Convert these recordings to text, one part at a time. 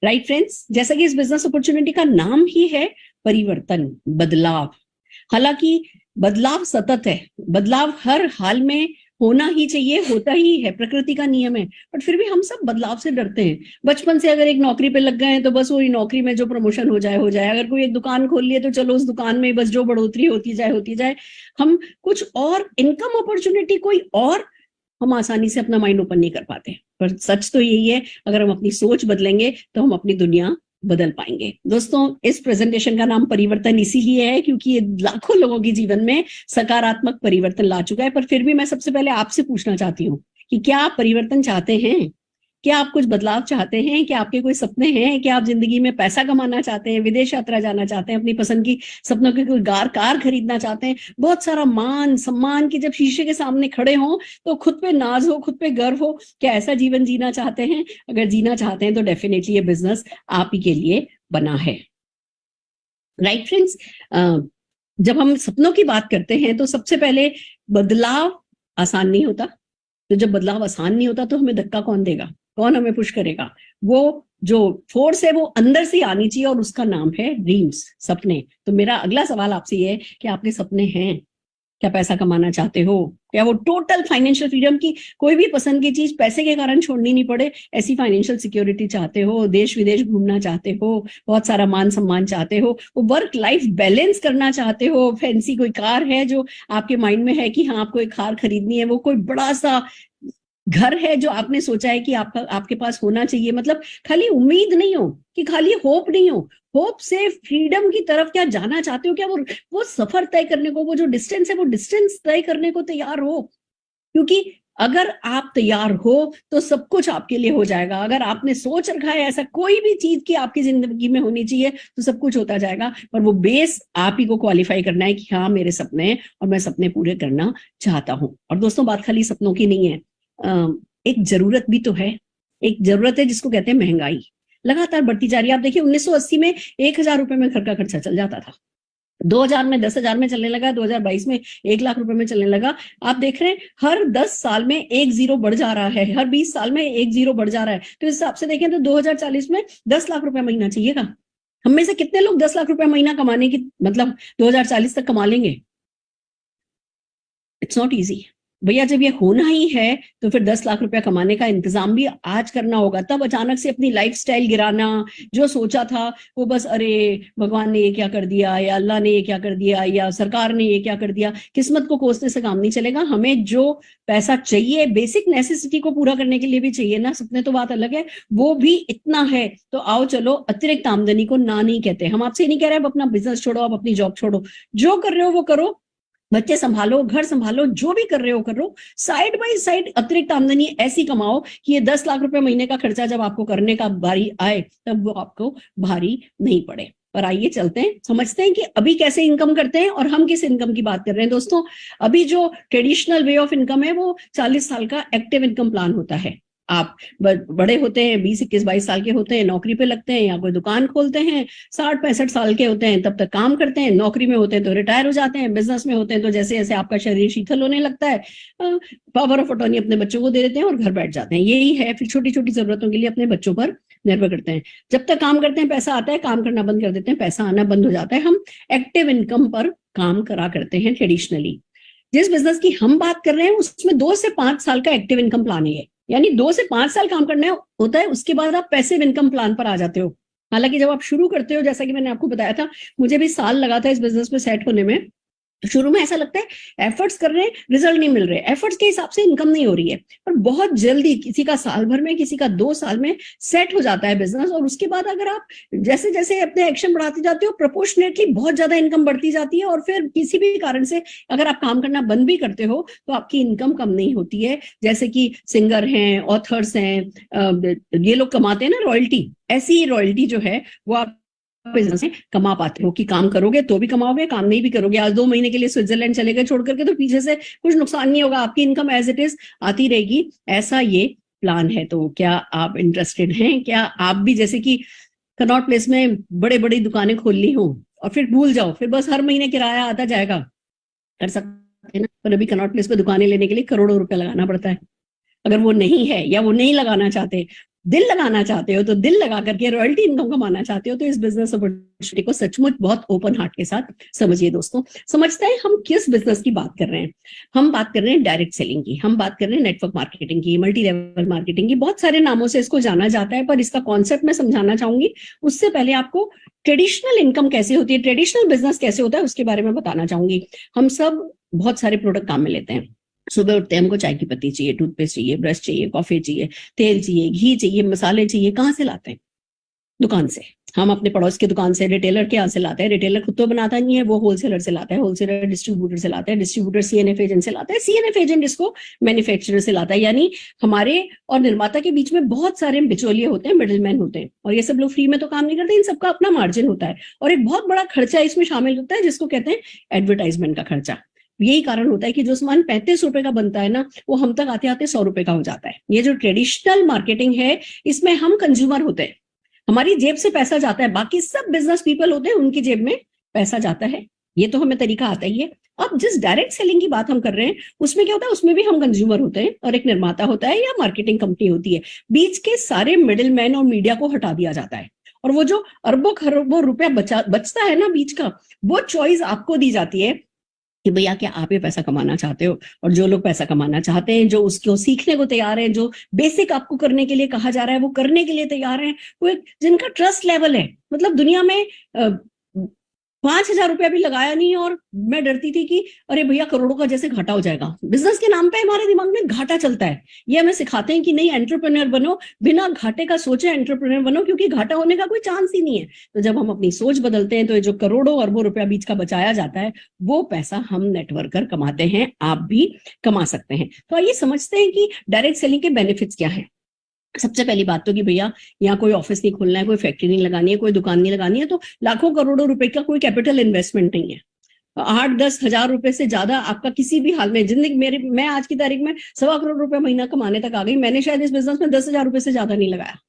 Right friends, जैसा कि इस बिजनेस अपॉर्चुनिटी का नाम ही है परिवर्तन, बदलाव। हालांकि बदलाव सतत है, बदलाव हर हाल में होना ही चाहिए, होता ही है, प्रकृति का नियम है। बट फिर भी हम सब बदलाव से डरते हैं। बचपन से अगर एक नौकरी पे लग गए हैं तो बस वही नौकरी में जो प्रमोशन हो जाए हो जाए, अगर कोई एक दुकान खोल लिए तो चलो उस दुकान में बस जो बढ़ोतरी होती जाए। हम कुछ और इनकम अपॉर्चुनिटी कोई और हम आसानी से अपना माइंड ओपन नहीं कर पाते। पर सच तो यही है, अगर हम अपनी सोच बदलेंगे तो हम अपनी दुनिया बदल पाएंगे। दोस्तों, इस प्रेजेंटेशन का नाम परिवर्तन इसीलिए है क्योंकि ये लाखों लोगों के जीवन में सकारात्मक परिवर्तन ला चुका है। पर फिर भी मैं सबसे पहले आपसे पूछना चाहती हूँ कि क्या आप परिवर्तन चाहते हैं? क्या आप कुछ बदलाव चाहते हैं? क्या आपके कोई सपने हैं? क्या आप जिंदगी में पैसा कमाना चाहते हैं, विदेश यात्रा जाना चाहते हैं, अपनी पसंद की सपनों की कोई कार खरीदना चाहते हैं, बहुत सारा मान सम्मान की जब शीशे के सामने खड़े हों तो खुद पे नाज हो, खुद पे गर्व हो? क्या ऐसा जीवन जीना चाहते हैं? अगर जीना चाहते हैं तो डेफिनेटली ये बिजनेस आप ही के लिए बना है। राइट फ्रेंड्स, जब हम सपनों की बात करते हैं तो सबसे पहले बदलाव आसान नहीं होता। तो जब बदलाव आसान नहीं होता तो हमें धक्का कौन देगा, कौन हमें पुश करेगा? वो जो फोर्स है वो अंदर से आनी चाहिए और उसका नाम है ड्रीम्स, सपने। तो मेरा अगला सवाल आपसे ये है कि आपके सपने हैं? क्या पैसा कमाना चाहते हो? क्या वो टोटल फाइनेंशियल फ्रीडम की कोई भी पसंद की चीज पैसे के कारण छोड़नी नहीं पड़े, ऐसी फाइनेंशियल सिक्योरिटी चाहते हो? देश विदेश घूमना चाहते हो? बहुत सारा मान सम्मान चाहते हो? वो वर्क लाइफ बैलेंस करना चाहते हो? फैंसी कोई कार है जो आपके माइंड में है कि हाँ आपको एक कार खरीदनी है? वो कोई बड़ा सा घर है जो आपने सोचा है कि आपके पास होना चाहिए? मतलब खाली उम्मीद नहीं हो कि खाली होप नहीं हो, होप से फ्रीडम की तरफ क्या जाना चाहते हो? क्या वो सफर तय करने को, वो जो डिस्टेंस है वो डिस्टेंस तय करने को तैयार हो? क्योंकि अगर आप तैयार हो तो सब कुछ आपके लिए हो जाएगा। अगर आपने सोच रखा है ऐसा कोई भी चीज की आपकी जिंदगी में होनी चाहिए तो सब कुछ होता जाएगा। पर वो बेस आप ही को क्वालिफाई करना है कि हाँ मेरे सपने हैं और मैं सपने पूरे करना चाहता हूं। और दोस्तों, बात खाली सपनों की नहीं है, एक जरूरत भी तो है। एक जरूरत है जिसको कहते हैं महंगाई, लगातार बढ़ती जा रही है। आप देखिए 1980 में 1,000 रुपए में घर का खर्चा चल जाता था, 2000 में 10,000 में चलने लगा, 2022 में 1,00,000 रुपए में चलने लगा। आप देख रहे हैं हर 10 साल में एक जीरो बढ़ जा रहा है, हर 20 साल में एक जीरो बढ़ जा रहा है। तो इस हिसाब से देखें तो 2040 में 10 लाख रुपए महीना चाहिएगा। हम में से कितने लोग 10 लाख रुपए महीना कमाने की मतलब 2040 तक कमा लेंगे? इट्स नॉट ईजी भैया। जब ये होना ही है तो फिर 10 लाख रुपया कमाने का इंतजाम भी आज करना होगा। तब अचानक से अपनी लाइफस्टाइल गिराना, जो सोचा था वो बस अरे भगवान ने ये क्या कर दिया, या अल्लाह ने ये क्या कर दिया, या सरकार ने ये क्या कर दिया, किस्मत को कोसने से काम नहीं चलेगा। हमें जो पैसा चाहिए बेसिक नेसेसिटी को पूरा करने के लिए भी चाहिए ना, सपने तो बात अलग है, वो भी इतना है। तो आओ चलो अतिरिक्त आमदनी को ना नहीं कहते। हम आपसे नहीं कह रहे आप अपना बिजनेस छोड़ो, आप अपनी जॉब छोड़ो, जो कर रहे हो वो करो, बच्चे संभालो, घर संभालो, जो भी कर रहे हो करो, साइड बाय साइड अतिरिक्त आमदनी ऐसी कमाओ कि ये 10 लाख रुपए महीने का खर्चा जब आपको करने का बारी आए तब वो आपको भारी नहीं पड़े। पर आइए चलते हैं, समझते हैं कि अभी कैसे इनकम करते हैं और हम किस इनकम की बात कर रहे हैं। दोस्तों, अभी जो ट्रेडिशनल वे ऑफ इनकम है वो 40 साल का एक्टिव इनकम प्लान होता है। आप बड़े होते हैं, 20, 21, 22 साल के होते हैं, नौकरी पे लगते हैं या कोई दुकान खोलते हैं, 60, 65 साल के होते हैं तब तक काम करते हैं, नौकरी में होते हैं तो रिटायर हो जाते हैं, बिजनेस में होते हैं तो जैसे जैसे आपका शरीर शीतल होने लगता है पावर ऑफ अटॉर्नी अपने बच्चों को दे देते हैं और घर बैठ जाते हैं। यही है, फिर छोटी छोटी जरूरतों के लिए अपने बच्चों पर निर्भर करते हैं। जब तक काम करते हैं पैसा आता है, काम करना बंद कर देते हैं, पैसा आना बंद हो जाता है। हम एक्टिव इनकम पर काम करा करते हैं ट्रेडिशनली। जिस बिजनेस की हम बात कर रहे हैं उसमें 2 से 5 साल का एक्टिव इनकम प्लान है, यानी 2 से 5 साल काम करना होता है, उसके बाद आप पैसिव इनकम प्लान पर आ जाते हो। हालांकि जब आप शुरू करते हो, जैसा कि मैंने आपको बताया था, मुझे भी साल लगा था इस बिजनेस में सेट होने में। शुरू में ऐसा लगता है एफर्ट्स कर रहे हैं, रिजल्ट नहीं मिल रहे, एफर्ट्स के हिसाब से इनकम नहीं हो रही है, पर बहुत जल्दी किसी का साल भर में, किसी का 2 साल में सेट हो जाता है बिजनेस। और उसके बाद अगर आप जैसे जैसे अपने एक्शन बढ़ाते जाते हो, प्रोपोर्शनेटली बहुत ज्यादा इनकम बढ़ती जाती है। और फिर किसी भी कारण से अगर आप काम करना बंद भी करते हो तो आपकी इनकम कम नहीं होती है। जैसे कि सिंगर हैं, ऑथर्स हैं, ये लोग कमाते हैं ना रॉयल्टी, ऐसी रॉयल्टी जो है वो आप बिजनेस में कमा पाते हो कि काम करोगे तो भी कमाओगे, काम नहीं भी करोगे, आज 2 महीने के लिए स्विट्जरलैंड चले गए छोड़ करके, तो पीछे से कुछ नुकसान नहीं होगा, आपकी इनकम एज इट इज आती रहेगी। ऐसा ये प्लान है। तो क्या आप इंटरेस्टेड हैं? क्या आप भी जैसे कि कनॉट प्लेस में बड़े बड़ी दुकानें खोल ली हो और फिर भूल जाओ, फिर बस हर महीने किराया आता जाएगा? कर सकते हैं ना। पर अभी कनॉट प्लेस पे दुकानें लेने के लिए करोड़ों रुपए लगाना पड़ता है। अगर वो नहीं है या वो नहीं लगाना चाहते, दिल लगाना चाहते हो, तो दिल लगा करके रॉयल्टी इनकम कमाना चाहते हो, तो इस बिजनेस अपॉर्चुनिटी को सचमुच बहुत ओपन हार्ट के साथ समझिए दोस्तों। समझते हैं हम किस बिजनेस की बात कर रहे हैं। हम बात कर रहे हैं डायरेक्ट सेलिंग की, हम बात कर रहे हैं नेटवर्क मार्केटिंग की, मल्टी लेवल मार्केटिंग की। बहुत सारे नामों से इसको जाना जाता है, पर इसका कॉन्सेप्ट मैं समझाना चाहूंगी। उससे पहले आपको ट्रेडिशनल इनकम कैसे होती है, ट्रेडिशनल बिजनेस कैसे होता है, उसके बारे में बताना चाहूंगी। हम सब बहुत सारे प्रोडक्ट काम में लेते हैं। सुबह उठते हैं, हमको चाय की पत्ती चाहिए, टूथपेस्ट चाहिए, ब्रश चाहिए, कॉफी चाहिए, तेल चाहिए, घी चाहिए, मसाले चाहिए। कहाँ से लाते हैं? दुकान से। हम अपने पड़ोस की दुकान से, रिटेलर के यहाँ से लाते हैं। रिटेलर खुद तो बनाता नहीं है, वो होलसेलर से लाता है, होलसेलर डिस्ट्रीब्यूटर से लाता है, डिस्ट्रीब्यूटर सीएनएफ एजेंट से लाता है, सीएनएफ एजेंट इसको मैन्युफैक्चरर से लाता है। यानी हमारे और निर्माता के बीच में बहुत सारे बिचौलिए होते हैं, मिडिलमैन होते हैं, और ये सब लोग फ्री में तो काम नहीं करते, इन सबका अपना मार्जिन होता है। और एक बहुत बड़ा खर्चा इसमें शामिल होता है, जिसको कहते हैं एडवर्टाइजमेंट का खर्चा। यही कारण होता है कि जो सामान 35 रुपए का बनता है ना, वो हम तक आते आते 100 रुपए का हो जाता है। ये जो ट्रेडिशनल मार्केटिंग है, इसमें हम कंज्यूमर होते हैं, हमारी जेब से पैसा जाता है, बाकी सब बिजनेस पीपल होते हैं, उनकी जेब में पैसा जाता है। ये तो हमें तरीका आता ही है। अब जिस डायरेक्ट सेलिंग की बात हम कर रहे हैं, उसमें क्या होता है, उसमें भी हम कंज्यूमर होते हैं और एक निर्माता होता है या मार्केटिंग कंपनी होती है। बीच के सारे मिडिल मैन और मीडिया को हटा दिया जाता है, और वो जो अरबों खरबों रुपया बचता है ना बीच का, वो चॉइस आपको दी जाती है कि भैया क्या आप ये पैसा कमाना चाहते हो। और जो लोग पैसा कमाना चाहते हैं, जो उसको सीखने को तैयार है, जो बेसिक आपको करने के लिए कहा जा रहा है वो करने के लिए तैयार है, वो जिनका ट्रस्ट लेवल है। मतलब दुनिया में 5,000 रुपया भी लगाया नहीं और मैं डरती थी कि अरे भैया करोड़ों का जैसे घाटा हो जाएगा। बिजनेस के नाम पे हमारे दिमाग में घाटा चलता है। ये हमें सिखाते हैं कि नहीं, एंटरप्रेन्योर बनो, बिना घाटे का सोचे एंटरप्रेन्योर बनो, क्योंकि घाटा होने का कोई चांस ही नहीं है। तो जब हम अपनी सोच बदलते हैं, तो ये जो करोड़ों अरबों रुपया बीच का बचाया जाता है, वो पैसा हम नेटवर्कर कमाते हैं, आप भी कमा सकते हैं। तो आइए समझते हैं कि डायरेक्ट सेलिंग के बेनिफिट्स क्या है। सबसे पहली बात तो कि भैया यहाँ कोई ऑफिस नहीं खोलना है, कोई फैक्ट्री नहीं लगानी है, कोई दुकान नहीं लगानी है, तो लाखों करोड़ों रुपए का कोई कैपिटल इन्वेस्टमेंट नहीं है। 8-10 हजार रुपए से ज्यादा आपका किसी भी हाल में जिंदगी, मैं आज की तारीख में 1.25 करोड़ रुपए महीना कमाने तक आ गई। मैंने शायद इस बिजनेस में 10,000 रुपए से ज्यादा नहीं लगाया।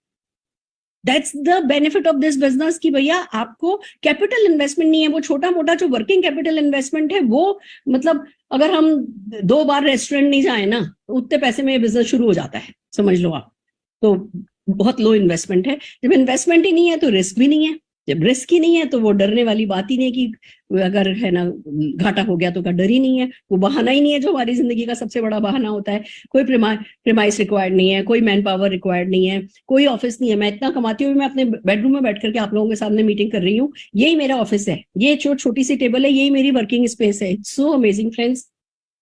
That's the benefit of this business कि भैया आपको कैपिटल इन्वेस्टमेंट नहीं है। वो छोटा मोटा जो वर्किंग कैपिटल इन्वेस्टमेंट है, वो मतलब अगर हम 2 बार रेस्टोरेंट नहीं जाए ना, तो उतने पैसे में बिजनेस शुरू हो जाता है, समझ लो आप। तो बहुत लो इन्वेस्टमेंट है। जब इन्वेस्टमेंट ही नहीं है तो रिस्क भी नहीं है। जब रिस्क ही नहीं है तो वो डरने वाली बात ही नहीं कि अगर है ना घाटा हो गया तो का डर ही नहीं है। वो बहाना ही नहीं है जो हमारी जिंदगी का सबसे बड़ा बहाना होता है। कोई प्रीमाइस रिक्वायर्ड नहीं है, कोई मैन पावर रिक्वायर्ड नहीं है, कोई ऑफिस नहीं है। मैं इतना कमाती हूँ, मैं अपने बेडरूम में बैठ करके आप लोगों के सामने मीटिंग कर रही हूँ। यही मेरा ऑफिस है, ये छोटी सी टेबल है, यही मेरी वर्किंग स्पेस है। So amazing friends.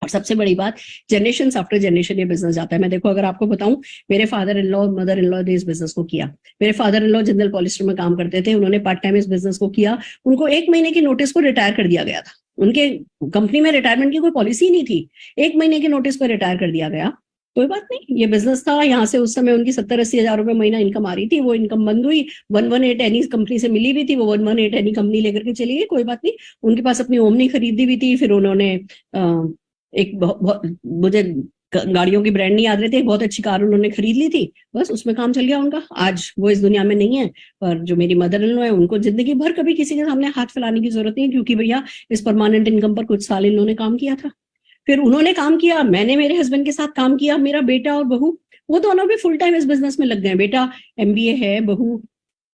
और सबसे बड़ी बात, जनरेशन आफ्टर जनरेशन ये बिजनेस जाता है। मैं देखो, अगर आपको बताऊं, मेरे father in law mother in law ने इस बिजनेस को किया। मेरे father in law Jindal polyester में काम करते थे, उन्होंने पार्ट टाइम इस बिजनेस को किया। उनको 1 महीने की नोटिस पर रिटायर कर दिया गया था। उनके कंपनी में रिटायरमेंट की कोई पॉलिसी नहीं थी, 1 महीने की नोटिस पर रिटायर कर दिया गया। कोई बात नहीं, ये बिजनेस था। यहाँ से उस समय उनकी 70-80 हजार रुपए महीना इनकम आ रही थी। वो इनकम बंद हुई, 118 एनी कंपनी से मिली हुई थी, वो 118 एनी कंपनी लेकर के चली गई। कोई बात नहीं, उनके पास अपनी ओमनी खरीदी हुई थी। फिर उन्होंने एक मुझे गाड़ियों की ब्रांड नहीं याद रहती, एक बहुत अच्छी कार उन्होंने खरीद ली थी, बस उसमें काम चल गया उनका। आज वो इस दुनिया में नहीं है। पर जो मेरी मदर इन लॉ है, उनको जिंदगी भर कभी किसी के सामने हाथ फैलाने की जरूरत नहीं, क्योंकि भैया इस परमानेंट इनकम पर कुछ साल इन्होंने काम किया था। फिर उन्होंने काम किया, मैंने मेरे हस्बैंड के साथ काम किया। मेरा बेटा और बहू, वो दोनों भी फुल टाइम इस बिजनेस में लग गए। बेटा MBA है, बहू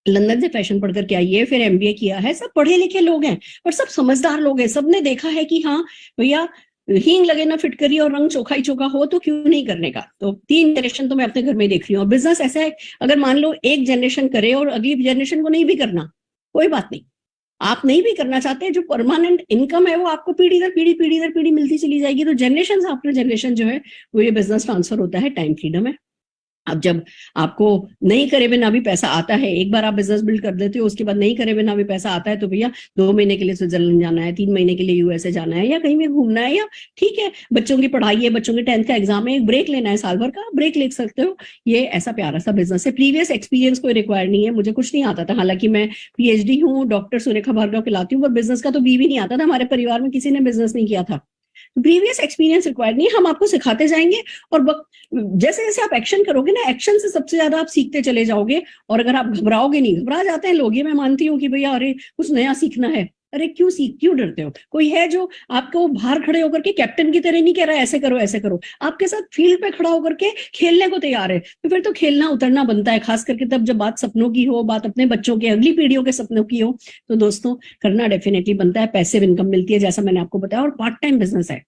लंदन से फैशन पढ़ करके आई है, फिर MBA किया है। सब पढ़े लिखे लोग हैं और सब समझदार लोग हैं। सबने देखा है कि हाँ भैया, हींग लगे ना फिटकरी और रंग चोखा ही चोखा हो, तो क्यों नहीं करने का। तो 3 जनरेशन तो मैं अपने घर में देख रही हूँ। और बिजनेस ऐसा है, अगर मान लो एक जनरेशन करे और अगली जनरेशन को नहीं भी करना, कोई बात नहीं। आप नहीं भी करना चाहते, जो परमानेंट इनकम है वो आपको पीढ़ी दर पीढ़ी मिलती चली जाएगी। तो जनरेशन आफ्टर जनरेशन जो है वो ये बिजनेस ट्रांसफर होता है। टाइम फ्रीडम है। अब जब आपको नहीं करे बिना भी पैसा आता है, एक बार आप बिजनेस बिल्ड कर देते हो, उसके बाद नहीं करे बिना भी पैसा आता है, तो भैया 2 महीने के लिए स्विट्जरलैंड जाना है, 3 महीने के लिए USA जाना है, या कहीं भी घूमना है, या ठीक है बच्चों की पढ़ाई है, बच्चों के 10th का एग्जाम है, एक ब्रेक लेना है, साल भर का ब्रेक ले सकते हो। ये ऐसा प्यारा सा बिजनेस है। प्रीवियस एक्सपीरियंस कोई रिक्वायर्ड नहीं है। मुझे कुछ नहीं आता था, हालांकि मैं PhD हूँ, डॉक्टर सुरेखा भार्गव कहलाती हूँ, पर बिजनेस का तो भी नहीं आता था। हमारे परिवार में किसी ने बिजनेस नहीं किया था। प्रीवियस एक्सपीरियंस रिक्वायर्ड नहीं, हम आपको सिखाते जाएंगे। और जैसे जैसे आप एक्शन करोगे ना, एक्शन से सबसे ज्यादा आप सीखते चले जाओगे। और अगर आप घबराओगे नहीं, घबरा जाते हैं लोग, ये मैं मानती हूँ कि भैया अरे कुछ नया सीखना है, अरे क्यों डरते हो? कोई है जो आपको बाहर खड़े होकर के कैप्टन की तरह नहीं कह रहा है ऐसे करो ऐसे करो, आपके साथ फील्ड पे खड़ा होकर के खेलने को तैयार है, तो फिर तो खेलना उतरना बनता है, खास करके तब जब बात सपनों की हो, बात अपने बच्चों के, अगली पीढ़ियों के सपनों की हो, तो दोस्तों करना डेफिनेटली बनता है। पैसिव इनकम मिलती है जैसा मैंने आपको बताया, और पार्ट टाइम बिजनेस है।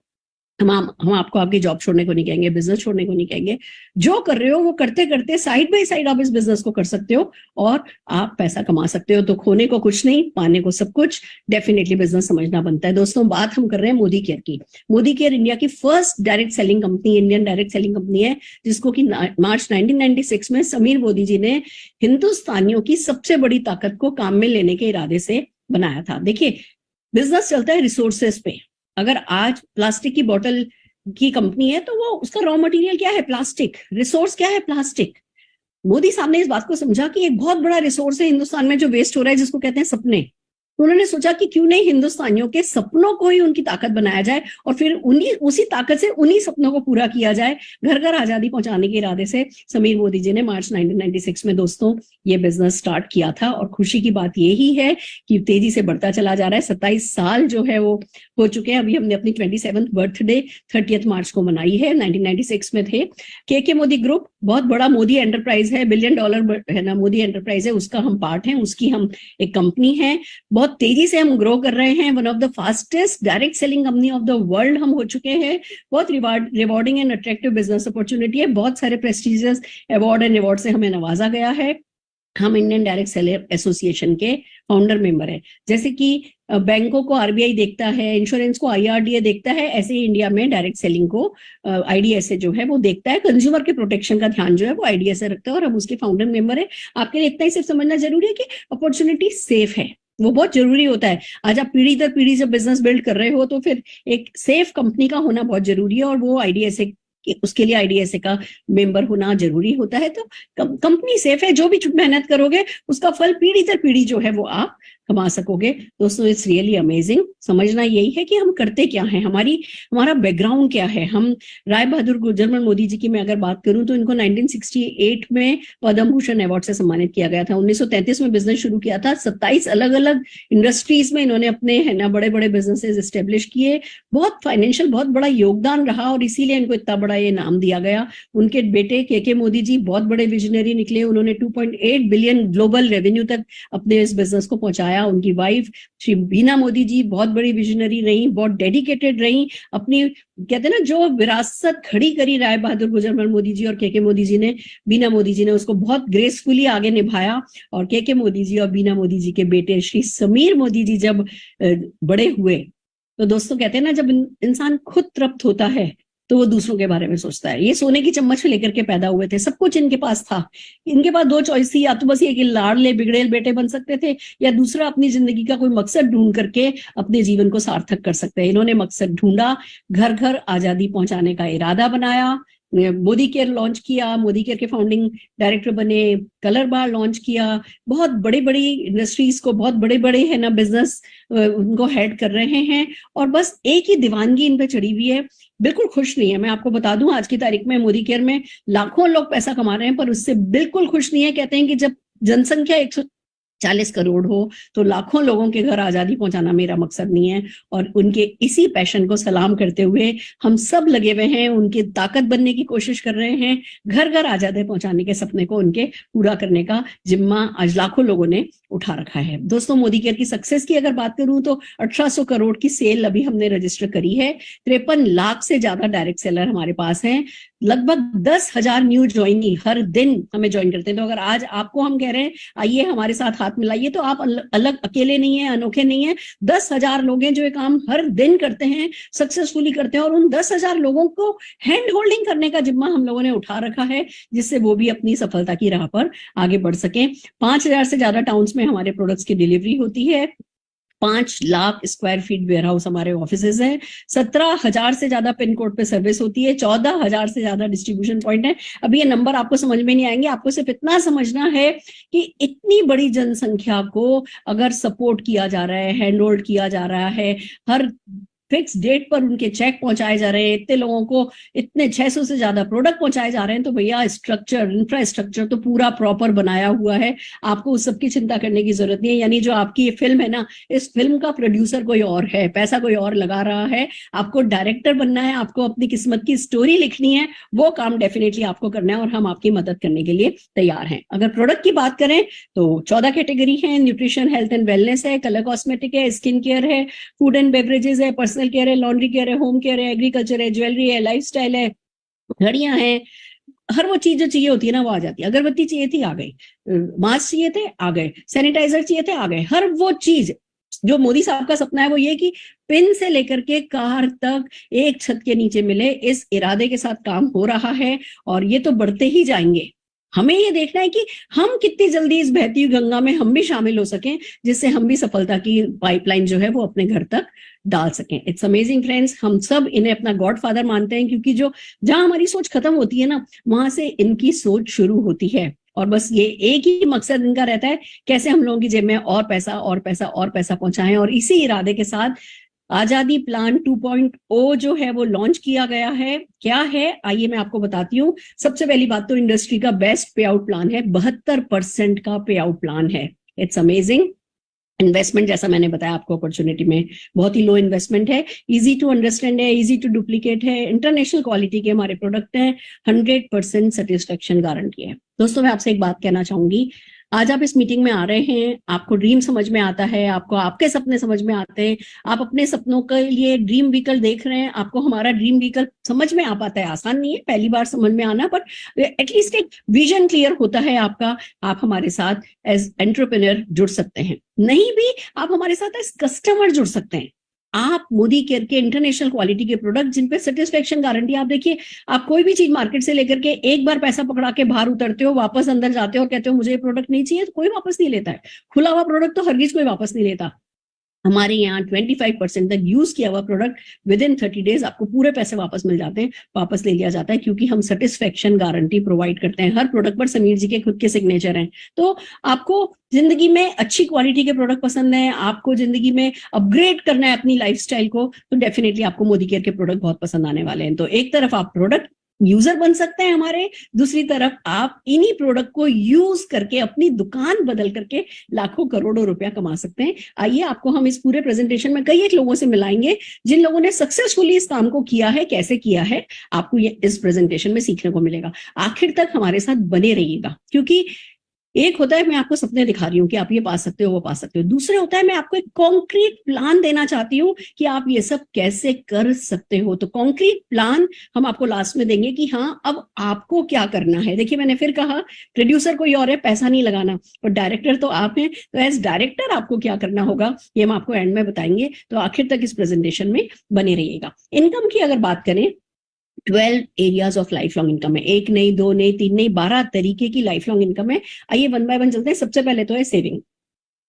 हम आपको आपकी जॉब छोड़ने को नहीं कहेंगे, बिजनेस छोड़ने को नहीं कहेंगे, जो कर रहे हो वो करते करते साइड बाय साइड आप इस बिजनेस को कर सकते हो और आप पैसा कमा सकते हो। तो खोने को कुछ नहीं, पाने को सब कुछ, डेफिनेटली बिजनेस समझना बनता है। दोस्तों बात हम कर रहे हैं मोदी केयर की। मोदी केयर इंडिया की first direct selling company, Indian direct selling company है, जिसको कि मार्च 1996 में समीर मोदी जी ने हिंदुस्तानियों की सबसे बड़ी ताकत को काम में लेने के इरादे से बनाया था। देखिए बिजनेस चलता है रिसोर्सेस पे। अगर आज प्लास्टिक की बोतल की कंपनी है तो वो उसका रॉ मटेरियल क्या है? प्लास्टिक। रिसोर्स क्या है? प्लास्टिक। मोदी साहब ने इस बात को समझा कि एक बहुत बड़ा रिसोर्स है हिंदुस्तान में जो वेस्ट हो रहा है, जिसको कहते हैं सपने। उन्होंने सोचा कि क्यों नहीं हिंदुस्तानियों के सपनों को ही उनकी ताकत बनाया जाए और फिर उसी ताकत से उन्हीं सपनों को पूरा किया जाए। घर घर आजादी पहुंचाने के इरादे से समीर मोदी जी ने मार्च 1996 में दोस्तों ये बिजनेस स्टार्ट किया था। और खुशी की बात यही है कि तेजी से बढ़ता चला जा रहा है। 27 साल जो है वो हो चुके हैं। अभी हमने अपनी 27th बर्थडे 30 मार्च को मनाई है। 1996 में थे। के मोदी ग्रुप बहुत बड़ा मोदी एंटरप्राइज है, $1 बिलियन है ना मोदी एंटरप्राइज है, उसका हम पार्ट हैं, उसकी हम एक कंपनी है। बहुत तेजी से हम ग्रो कर रहे हैं। One of the fastest direct selling company of the world हम हो चुके हैं। बहुत rewarding and attractive business opportunity है। बहुत सारे प्रेस्टिजियस अवार्ड एंड रिवॉर्ड से हमें नवाजा गया है। हम इंडियन डायरेक्ट सेलर एसोसिएशन के फाउंडर मेंबर है। जैसे कि बैंकों को आरबीआई देखता है, इंश्योरेंस को आईआरडीए देखता है, ऐसे ही इंडिया में डायरेक्ट सेलिंग को आईडीएसए जो है वो देखता है। कंज्यूमर के प्रोटेक्शन का ध्यान जो है वो आईडीएसए रखता है और हम उसके फाउंडर मेंबर है। आपके लिए इतना ही सिर्फ समझना जरूरी है कि अपॉर्चुनिटी सेफ है, वो बहुत जरूरी होता है। आज आप पीढ़ी दर पीढ़ी जब बिजनेस बिल्ड कर रहे हो तो फिर एक सेफ कंपनी का होना बहुत जरूरी है और वो आईडीएसए, उसके लिए आईडीएसए का मेंबर होना जरूरी होता है। तो कंपनी सेफ है, जो भी मेहनत करोगे उसका फल पीढ़ी दर पीढ़ी जो है वो आप कमा सकोगे। दोस्तों इट्स रियली अमेजिंग। समझना यही है कि हम करते क्या हैं, हमारा बैकग्राउंड क्या है। हम राय बहादुर गुजरमल मोदी जी की मैं अगर बात करूं तो इनको 1968 में पद्म भूषण अवार्ड से सम्मानित किया गया था। 1933 में बिजनेस शुरू किया था। 27 अलग अलग इंडस्ट्रीज में इन्होंने अपने है ना बड़े बड़े बिजनेसेस एस्टेब्लिश किए। बहुत फाइनेंशियल बहुत बड़ा योगदान रहा और इसीलिए इनको इतना बड़ा ये नाम दिया गया। उनके बेटे के मोदी जी बहुत बड़े विजनरी निकले। उन्होंने 2.8 बिलियन ग्लोबल रेवेन्यू तक अपने इस बिजनेस को पहुंचाया। उनकी वाइफ श्री बीना मोदी जी बहुत बड़ी विजनरी रही, बहुत डेडिकेटेड रही। अपनी कहते हैं ना जो विरासत खड़ी करी राय बहादुर गुजरमल मोदी जी और के मोदी जी ने, बीना मोदी जी ने उसको बहुत ग्रेसफुली आगे निभाया। और के मोदी जी और बीना मोदी जी के बेटे श्री समीर मोदी जी जब बड़े हुए तो दोस्तों कहते हैं ना जब इंसान खुद तृप्त होता है तो वो दूसरों के बारे में सोचता है। ये सोने की चम्मच लेकर के पैदा हुए थे, सब कुछ इनके पास था। इनके पास दो चॉइस थी, या तो बस ये कि लाडले बिगड़ेल बेटे बन सकते थे या दूसरा अपनी जिंदगी का कोई मकसद ढूंढ करके अपने जीवन को सार्थक कर सकते हैं। इन्होंने मकसद ढूंढा, घर घर आजादी पहुंचाने का इरादा बनाया, मोदी केयर लॉन्च किया, मोदी केयर के फाउंडिंग डायरेक्टर बने, कलर बार लॉन्च किया। बहुत बड़ी बड़ी इंडस्ट्रीज को, बहुत बड़े बड़े है ना बिजनेस उनको हेड कर रहे हैं। और बस एक ही दीवानगी इन पे चढ़ी हुई है, बिल्कुल खुश नहीं है। मैं आपको बता दूं आज की तारीख में मोदी केयर में लाखों लोग पैसा कमा रहे हैं पर उससे बिल्कुल खुश नहीं है। कहते हैं कि जब जनसंख्या 140 करोड़ हो तो लाखों लोगों के घर आजादी पहुंचाना मेरा मकसद नहीं है। और उनके इसी पैशन को सलाम करते हुए हम सब लगे हुए हैं, उनकी ताकत बनने की कोशिश कर रहे हैं। घर घर आजादी पहुंचाने के सपने को उनके पूरा करने का जिम्मा आज लाखों लोगों ने उठा रखा है। दोस्तों मोदी केयर की सक्सेस की अगर बात करूं तो 1800 करोड़ की सेल अभी हमने रजिस्टर करी है। 53 लाख से ज्यादा डायरेक्ट सेलर हमारे पास हैं। लगभग 10,000 न्यू ज्वाइनी हर दिन हमें ज्वाइन करते हैं। तो अगर आज आपको हम कह रहे हैं आइए हमारे साथ हाथ मिलाइए, तो आप अलग अकेले नहीं है, अनोखे नहीं है। 10,000 लोग हैं जो ये काम हर दिन करते हैं, सक्सेसफुली करते हैं। और उन 10,000 लोगों को हैंड होल्डिंग करने का जिम्मा हम लोगों ने उठा रखा है, जिससे वो भी अपनी सफलता की राह पर आगे बढ़ सके। 5,000 से ज्यादा टाउन्स में हमारे प्रोडक्ट्स की डिलीवरी होती है। 5 lakh square feet warehouse हमारे ऑफिसेज हैं। 17,000 से ज्यादा पिन कोड पे सर्विस होती है। 14,000 से ज्यादा डिस्ट्रीब्यूशन पॉइंट है। अभी ये नंबर आपको समझ में नहीं आएंगे, आपको सिर्फ इतना समझना है कि इतनी बड़ी जनसंख्या को अगर सपोर्ट किया जा रहा है, हैंड होल्ड किया जा रहा है, हर फिक्स डेट पर उनके चेक पहुंचाए जा रहे हैं, इतने लोगों को इतने 600 से ज्यादा प्रोडक्ट पहुंचाए जा रहे हैं, तो भैया स्ट्रक्चर, इंफ्रास्ट्रक्चर तो पूरा प्रॉपर बनाया हुआ है, आपको उस सबकी चिंता करने की जरूरत नहीं है। यानी जो आपकी ये फिल्म है ना, इस फिल्म का प्रोड्यूसर कोई और है, पैसा कोई और लगा रहा है, आपको डायरेक्टर बनना है, आपको अपनी किस्मत की स्टोरी लिखनी है, वो काम डेफिनेटली आपको करना है और हम आपकी मदद करने के लिए तैयार हैं। अगर प्रोडक्ट की बात करें तो 14 कैटेगरी है, न्यूट्रिशन, हेल्थ एंड वेलनेस है, कलर कॉस्मेटिक है, स्किन केयर है, फूड एंड बेवरेजेस है, पर्सनल केयर है, लॉन्ड्री केयर है, होम केयर है, एग्रीकल्चर है, ज्वेलरी है, लाइफस्टाइल है, घड़ियां हैं, हर वो चीज जो चाहिए होती है ना वो आ जाती है। अगरबत्ती चाहिए थी, आ गई, मास्क चाहिए थे, आ गए, सैनिटाइजर चाहिए थे, आ गए। हर वो चीज जो मोदी साहब का सपना है वो ये कि पिन से लेकर के कार तक एक छत के नीचे मिले, इस इरादे के साथ काम हो रहा है और ये तो बढ़ते ही जाएंगे। हमें ये देखना है कि हम कितनी जल्दी इस बहती हुई गंगा में हम भी शामिल हो सकें, जिससे हम भी सफलता की पाइपलाइन जो है वो अपने घर तक डाल सकें। इट्स अमेजिंग फ्रेंड्स, हम सब इन्हें अपना गॉड फादर मानते हैं, क्योंकि जो जहां हमारी सोच खत्म होती है ना, वहां से इनकी सोच शुरू होती है। और बस ये एक ही मकसद इनका रहता है, कैसे हम लोगों की जेब में और पैसा और पैसा और पैसा पहुंचाएं। और इसी इरादे के साथ आजादी प्लान 2.0 जो है वो लॉन्च किया गया है। क्या है आइए मैं आपको बताती हूँ। सबसे पहली बात तो इंडस्ट्री का बेस्ट पे आउट प्लान है, 72% का पे आउट प्लान है। It's amazing. इन्वेस्टमेंट जैसा मैंने बताया आपको अपॉर्चुनिटी में बहुत ही लो इन्वेस्टमेंट है, इजी टू अंडरस्टैंड है, इजी टू डुप्लीकेट है, इंटरनेशनल क्वालिटी के हमारे प्रोडक्ट हैं, 100% सेटिस्फेक्शन गारंटी है। दोस्तों मैं आपसे एक बात कहना चाहूंगी, आज आप इस मीटिंग में आ रहे हैं, आपको ड्रीम समझ में आता है, आपको आपके सपने समझ में आते हैं, आप अपने सपनों के लिए ड्रीम व्हीकल देख रहे हैं, आपको हमारा ड्रीम व्हीकल समझ में आ पाता है। आसान नहीं है पहली बार समझ में आना, पर एटलीस्ट एक विजन क्लियर होता है आपका। आप हमारे साथ एज एंटरप्रेन्योर जुड़ सकते हैं, नहीं भी आप हमारे साथ एज कस्टमर जुड़ सकते हैं। आप मोदी केयर के इंटरनेशनल क्वालिटी के प्रोडक्ट जिन पे सेटिस्फेक्शन गारंटी, आप देखिए, आप कोई भी चीज मार्केट से लेकर के एक बार पैसा पकड़ा के बाहर उतरते हो, वापस अंदर जाते हो और कहते हो मुझे ये प्रोडक्ट नहीं चाहिए, तो कोई वापस नहीं लेता है। खुला हुआ प्रोडक्ट तो हरगिज कोई वापस नहीं लेता। हमारे यहाँ 25% तक यूज किया हुआ प्रोडक्ट विद इन 30 डेज आपको पूरे पैसे वापस मिल जाते हैं, वापस ले लिया जाता है, क्योंकि हम सेटिस्फेक्शन गारंटी प्रोवाइड करते हैं। हर प्रोडक्ट पर समीर जी के खुद के सिग्नेचर हैं। तो आपको जिंदगी में अच्छी क्वालिटी के प्रोडक्ट पसंद है, आपको जिंदगी में अपग्रेड करना है अपनी लाइफस्टाइल को, तो डेफिनेटली आपको मोदी केयर के प्रोडक्ट बहुत पसंद आने वाले हैं। तो एक तरफ आप प्रोडक्ट यूजर बन सकते हैं हमारे, दूसरी तरफ आप इन्हीं प्रोडक्ट को यूज करके अपनी दुकान बदल करके लाखों करोड़ों रुपया कमा सकते हैं। आइए आपको हम इस पूरे प्रेजेंटेशन में कई एक लोगों से मिलाएंगे जिन लोगों ने सक्सेसफुली इस काम को किया है, कैसे किया है, आपको ये इस प्रेजेंटेशन में सीखने को मिलेगा। आखिर तक हमारे साथ बने रहिएगा, क्योंकि एक होता है मैं आपको सपने दिखा रही हूँ कि आप ये पा सकते हो, वो पा सकते हो, दूसरे होता है मैं आपको एक कॉन्क्रीट प्लान देना चाहती हूँ कि आप ये सब कैसे कर सकते हो। तो कॉन्क्रीट प्लान हम आपको लास्ट में देंगे कि हाँ अब आपको क्या करना है। देखिए मैंने फिर कहा, प्रोड्यूसर कोई और है, पैसा नहीं लगाना, और डायरेक्टर तो आप हैं, तो एज डायरेक्टर आपको क्या करना होगा ये हम आपको एंड में बताएंगे। तो आखिर तक इस प्रेजेंटेशन में बने रहिएगा। इनकम की अगर बात करें, 12 areas of life long income है। एक नहीं, दो नहीं, तीन नहीं, 12 तरीके की लाइफ लॉन्ग इनकम है। आइए वन बाय वन चलते हैं। सबसे पहले तो है सेविंग।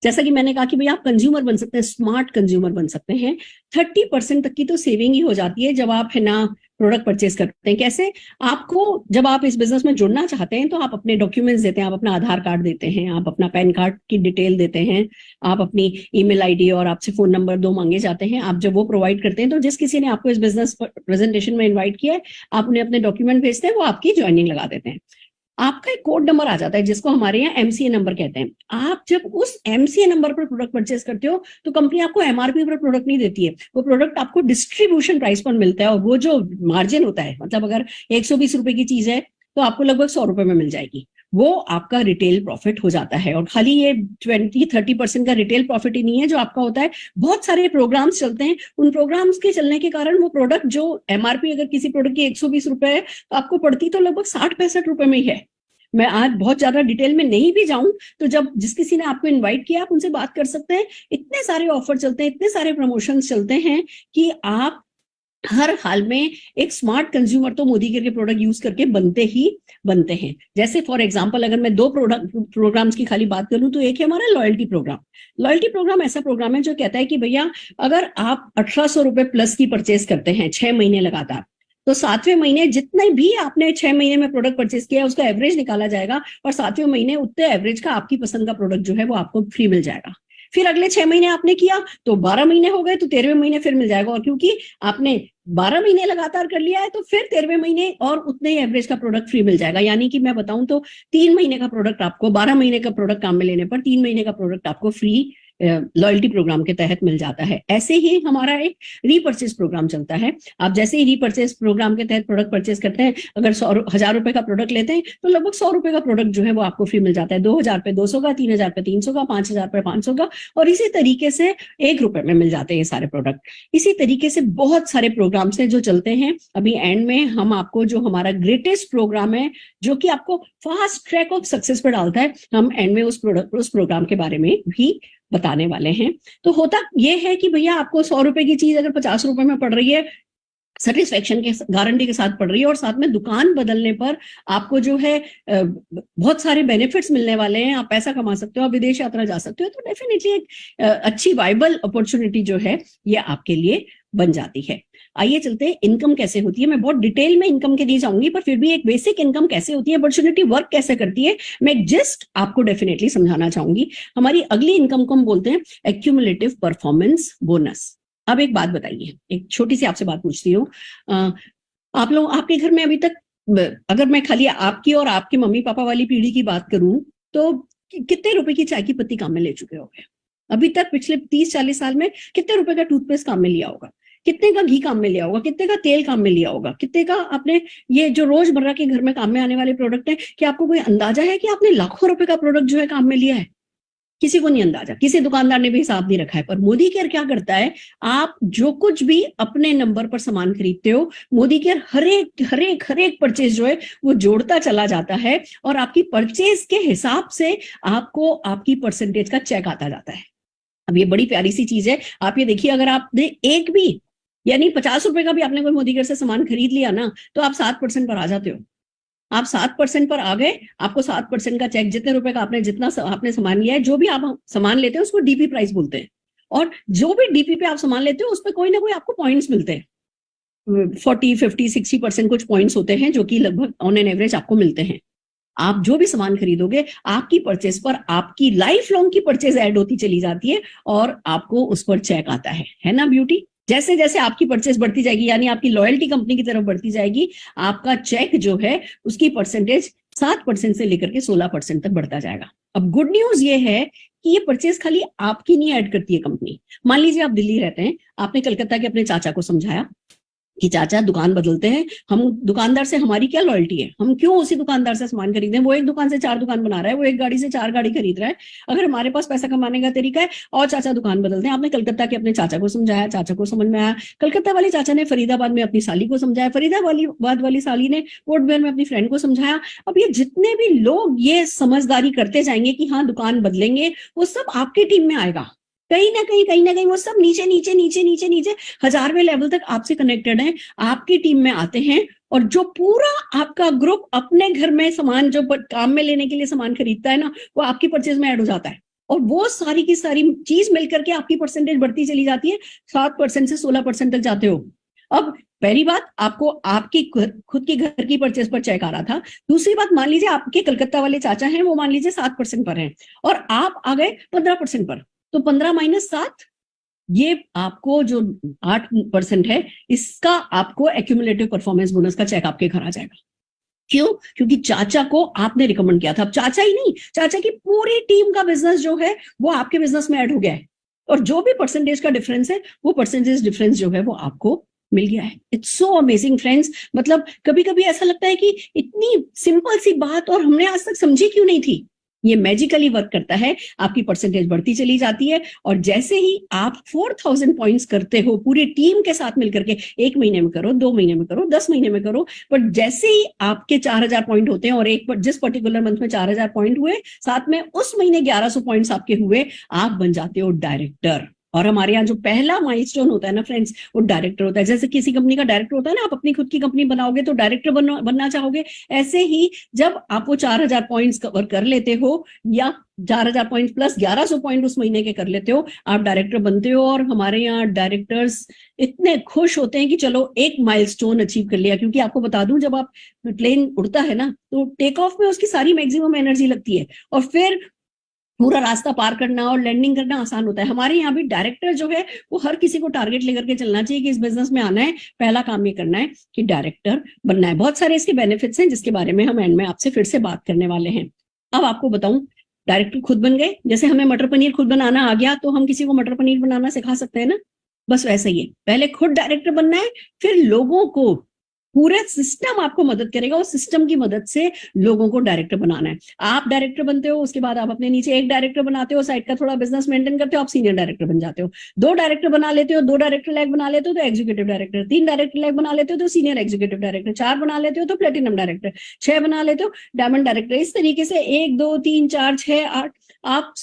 जैसा कि मैंने कहा कि भाई आप कंज्यूमर बन सकते हैं, स्मार्ट कंज्यूमर बन सकते हैं। 30% तक की तो सेविंग ही हो जाती है जब आप है ना प्रोडक्ट परचेज करते हैं। कैसे? आपको जब आप इस बिजनेस में जुड़ना चाहते हैं तो आप अपने डॉक्यूमेंट्स देते हैं, आप अपना आधार कार्ड देते हैं, आप अपना पैन कार्ड की डिटेल देते हैं, आप अपनी ईमेल आईडी और आपसे फोन नंबर 2 मांगे जाते हैं। आप जब वो प्रोवाइड करते हैं तो जिस किसी ने आपको इस बिजनेस प्रेजेंटेशन में इन्वाइट किया है, आप उन्हें अपने डॉक्यूमेंट भेजते हैं, वो आपकी ज्वाइनिंग लगा देते हैं। आपका एक कोड नंबर आ जाता है जिसको हमारे यहाँ एमसीए नंबर कहते हैं। आप जब उस एमसीए नंबर पर प्रोडक्ट परचेज करते हो तो कंपनी आपको एमआरपी पर प्रोडक्ट नहीं देती है, वो प्रोडक्ट आपको डिस्ट्रीब्यूशन प्राइस पर मिलता है। और वो जो मार्जिन होता है, मतलब अगर 120 रुपए की चीज है तो आपको लगभग 100 रुपए में मिल जाएगी, वो आपका रिटेल प्रॉफिट हो जाता है। और खाली ये 20-30% का रिटेल प्रॉफिट ही नहीं है जो आपका होता है, बहुत सारे प्रोग्राम्स चलते हैं। उन प्रोग्राम्स के चलने के कारण वो प्रोडक्ट जो एमआरपी अगर किसी प्रोडक्ट की 120 रुपए है तो आपको पड़ती तो लगभग 60-65 रुपए में ही है। मैं आज बहुत ज्यादा डिटेल में नहीं भी जाऊं, तो जब जिस किसी ने आपको इनवाइट किया आप उनसे बात कर सकते हैं। इतने सारे ऑफर चलते हैं, इतने सारे प्रमोशंस चलते हैं कि आप हर हाल में एक स्मार्ट कंज्यूमर तो मोदी केयर के प्रोडक्ट यूज करके बनते हैं। जैसे फॉर एग्जांपल अगर मैं 2 प्रोग्राम्स की खाली बात करूं तो एक है हमारा लॉयल्टी प्रोग्राम। लॉयल्टी प्रोग्राम ऐसा प्रोग्राम है जो कहता है कि भैया अगर आप 1800 रुपए प्लस की परचेज करते हैं 6 महीने लगातार, तो 7वें महीने जितने भी आपने 6 महीने में प्रोडक्ट परचेज किया उसका एवरेज निकाला जाएगा और 7वें महीने उतने एवरेज का आपकी पसंद का प्रोडक्ट जो है वो आपको फ्री मिल जाएगा। फिर अगले 6 महीने आपने किया तो 12 महीने हो गए, तो 13वें महीने फिर मिल जाएगा। और क्योंकि आपने 12 महीने लगातार कर लिया है तो फिर 13वें महीने और उतने ही एवरेज का प्रोडक्ट फ्री मिल जाएगा। यानी कि मैं बताऊं तो 3 महीने का प्रोडक्ट आपको 12 महीने का प्रोडक्ट काम में लेने पर 3 महीने का प्रोडक्ट आपको फ्री लॉयल्टी प्रोग्राम के तहत मिल जाता है। ऐसे ही हमारा एक रीपर्चेस प्रोग्राम चलता है। आप जैसे ही रीपर्चेस प्रोग्राम के तहत प्रोडक्ट परचेस करते हैं, अगर 1,000 रुपए का प्रोडक्ट लेते हैं तो लगभग 100 रुपए का प्रोडक्ट जो है वो आपको फ्री मिल जाता है। 2,000 पे 200 का, 3,000 पे 300 का, 5,000 पे 500 का, और इसी तरीके से 1 रुपए में मिल जाते हैं ये सारे प्रोडक्ट। इसी तरीके से बहुत सारे प्रोग्राम्स हैं जो चलते हैं। अभी एंड में हम आपको जो हमारा ग्रेटेस्ट प्रोग्राम है जो कि आपको फास्ट ट्रैक ऑफ सक्सेस पर डालता है, हम एंड में उस प्रोग्राम के बारे में भी बताने वाले हैं। तो होता यह है कि भैया आपको 100 रुपए की चीज अगर 50 रुपए में पड़ रही है, सेटिस्फेक्शन के गारंटी के साथ पड़ रही है, और साथ में दुकान बदलने पर आपको जो है बहुत सारे बेनिफिट्स मिलने वाले हैं, आप पैसा कमा सकते हो, आप विदेश यात्रा जा सकते हो, तो डेफिनेटली एक अच्छी वाइबल अपॉर्चुनिटी जो है ये आपके लिए बन जाती है। आइए चलते हैं इनकम कैसे होती है। मैं बहुत डिटेल में इनकम के लिए जाऊंगी, पर फिर भी एक बेसिक इनकम कैसे होती है, अपॉर्चुनिटी वर्क कैसे करती है, मैं जस्ट आपको डेफिनेटली समझाना चाहूंगी। हमारी अगली इनकम को हम बोलते हैं एक्यूमुलेटिव परफॉर्मेंस बोनस। अब एक बात बताइए, एक छोटी सी आपसे बात पूछती हूँ, आप लोग आपके घर में अभी तक, अगर मैं खाली आपकी और आपके मम्मी पापा वाली पीढ़ी की बात करूं तो कितने रुपए की चाय की पत्ती काम में ले चुके होंगे अभी तक? पिछले 30-40 साल में कितने रुपए का टूथपेस्ट काम में लिया होगा, कितने का घी काम में लिया होगा, कितने का तेल काम में लिया होगा, कितने का आपने ये जो रोजमर्रा के घर में काम में आने वाले प्रोडक्ट है, कि आपको कोई अंदाजा है कि आपने लाखों रुपए का प्रोडक्ट जो है काम में लिया है? किसी को नहीं अंदाजा, किसी दुकानदार ने भी हिसाब नहीं रखा है। पर मोदी केयर क्या करता है, आप जो कुछ भी अपने नंबर पर सामान खरीदते हो, मोदी केयर हर एक परचेज जो है वो जोड़ता चला जाता है, और आपकी परचेज के हिसाब से आपको आपकी परसेंटेज का चेक आता जाता है। अब ये बड़ी प्यारी सी चीज है। आप ये देखिए, अगर आपने एक भी यानी 50 रुपए का भी आपने कोई मोदी केयर से सामान खरीद लिया ना, तो आप 7% पर आ जाते हो। आप 7% पर आ गए, आपको 7% का चेक, जितने रुपए का जितना आपने सामान लिया है, जो भी आप सामान लेते हैं उसको डीपी प्राइस बोलते हैं, और जो भी डीपी पे आप सामान लेते हो उस पर कोई ना कोई आपको पॉइंट्स मिलते हैं। 40, 50, 60% कुछ पॉइंट्स होते हैं जो कि लगभग ऑन एन एवरेज आपको मिलते हैं। आप जो भी सामान खरीदोगे, आपकी परचेज पर आपकी लाइफ लॉन्ग की परचेज ऐड होती चली जाती है, और आपको उस पर चेक आता है ना ब्यूटी? जैसे जैसे आपकी परचेज बढ़ती जाएगी, यानी आपकी लॉयल्टी कंपनी की तरफ बढ़ती जाएगी, आपका चेक जो है उसकी परसेंटेज 7% से लेकर के 16% तक बढ़ता जाएगा। अब गुड न्यूज ये है कि ये परचेज खाली आपकी नहीं ऐड करती है कंपनी। मान लीजिए आप दिल्ली रहते हैं, आपने कलकत्ता के अपने चाचा को समझाया कि चाचा दुकान बदलते हैं, हम दुकानदार से हमारी क्या लॉयल्टी है, हम क्यों उसी दुकानदार से सामान खरीदें, वो एक दुकान से 4 दुकान बना रहा है, वो एक गाड़ी से 4 गाड़ी खरीद रहा है, अगर हमारे पास पैसा कमाने का तरीका है, और चाचा दुकान बदलते हैं। आपने कलकत्ता के अपने चाचा को समझाया, चाचा को समझ में आया, कलकत्ता वाले चाचा ने फरीदाबाद में अपनी साली को समझाया, फरीदाबाद वाली साली ने पोर्टब्लेयर में अपनी फ्रेंड को समझाया। अब ये जितने भी लोग ये समझदारी करते जाएंगे कि हाँ दुकान बदलेंगे, वो सब आपकी टीम में आएगा। कहीं ना कहीं वो सब नीचे नीचे नीचे नीचे नीचे 1000वें लेवल तक आपसे कनेक्टेड है, आपकी टीम में आते हैं, और जो पूरा आपका ग्रुप अपने घर में सामान जो काम में लेने के लिए सामान खरीदता है ना, वो आपकी परचेज में ऐड हो जाता है, और वो सारी की सारी चीज मिलकर के आपकी परसेंटेज बढ़ती चली जाती है। 7% से 16% तक जाते हो। अब पहली बात, आपको आपकी खुद की घर की परचेज पर चेक आ रहा था। दूसरी बात, मान लीजिए आपके कलकत्ता वाले चाचा हैं, वो मान लीजिए 7% पर हैं, और आप आ गए 15% पर, तो 15 - 7, ये आपको जो 8% है, इसका आपको एक्यूमुलेटिव परफॉर्मेंस बोनस का चेक आपके घर आ जाएगा। क्यों? क्योंकि चाचा को आपने रिकमेंड किया था। अब चाचा ही नहीं, चाचा की पूरी टीम का बिजनेस जो है वो आपके बिजनेस में ऐड हो गया है, और जो भी परसेंटेज का डिफरेंस है, वो परसेंटेज डिफरेंस जो है वो आपको मिल गया है। It's so amazing friends. मतलब कभी कभी ऐसा लगता है कि इतनी सिंपल सी बात और हमने आज तक समझी क्यों नहीं थी। ये मैजिकली वर्क करता है, आपकी परसेंटेज बढ़ती चली जाती है, और जैसे ही आप 4000 पॉइंट्स करते हो पूरी टीम के साथ मिलकर के, 1 महीने में करो, 2 महीने में करो, 10 महीने में करो, पर जैसे ही आपके 4000 पॉइंट होते हैं, और जिस पर्टिकुलर मंथ में 4000 पॉइंट हुए, साथ में उस महीने 1100 पॉइंट्स आपके हुए, आप बन जाते हो डायरेक्टर। और हमारे यहाँ जो पहला माइलस्टोन होता है ना फ्रेंड्स, वो डायरेक्टर होता है। जैसे किसी कंपनी का डायरेक्टर होता है ना, आप अपनी खुद की कंपनी बनाओगे तो डायरेक्टर बनना चाहोगे, ऐसे ही जब आप वो 4000 पॉइंट्स कवर कर लेते हो, या 4000 पॉइंट प्लस 1100 पॉइंट उस महीने के कर लेते हो, आप डायरेक्टर बनते हो। और हमारे यहाँ डायरेक्टर्स इतने खुश होते हैं कि चलो एक माइलस्टोन अचीव कर लिया। क्योंकि आपको बता दूं, जब आप प्लेन उड़ता है ना, तो टेक ऑफ में उसकी सारी मैक्सिमम एनर्जी लगती है, और फिर पूरा रास्ता पार करना और लैंडिंग करना आसान होता है। हमारे यहाँ भी डायरेक्टर जो है वो हर किसी को टारगेट लेकर के चलना चाहिए कि इस बिजनेस में आना है, पहला काम ये करना है कि डायरेक्टर बनना है। बहुत सारे इसके बेनिफिट्स हैं जिसके बारे में हम एंड में आपसे फिर से बात करने वाले हैं। अब आपको बताऊं, डायरेक्टर खुद बन गए, जैसे हमें मटर पनीर खुद बनाना आ गया तो हम किसी को मटर पनीर बनाना सिखा सकते हैं ना, बस वैसे ही है। पहले खुद डायरेक्टर बनना है, फिर लोगों को, पूरा सिस्टम आपको मदद करेगा, उस सिस्टम की मदद से लोगों को डायरेक्टर बनाना है। आप डायरेक्टर बनते हो, उसके बाद आप अपने नीचे एक डायरेक्टर बनाते हो, साइड का थोड़ा बिजनेस मेंटेन करते हो, आप सीनियर डायरेक्टर बन जाते हो। 2 डायरेक्टर बना लेते हो, 2 डायरेक्टर लायक बना लेते हो तो एग्जीक्यूटिव डायरेक्टर, 3 डायरेक्टर लायक बना लेते हो तो सीनियर एग्जीक्यूटिव डायरेक्टर, 4 बना लेते हो तो प्लेटिनम डायरेक्टर, 6 बना लेते हो डायमंड डायरेक्टर। इस तरीके से 1 2 3 4 6 8 आप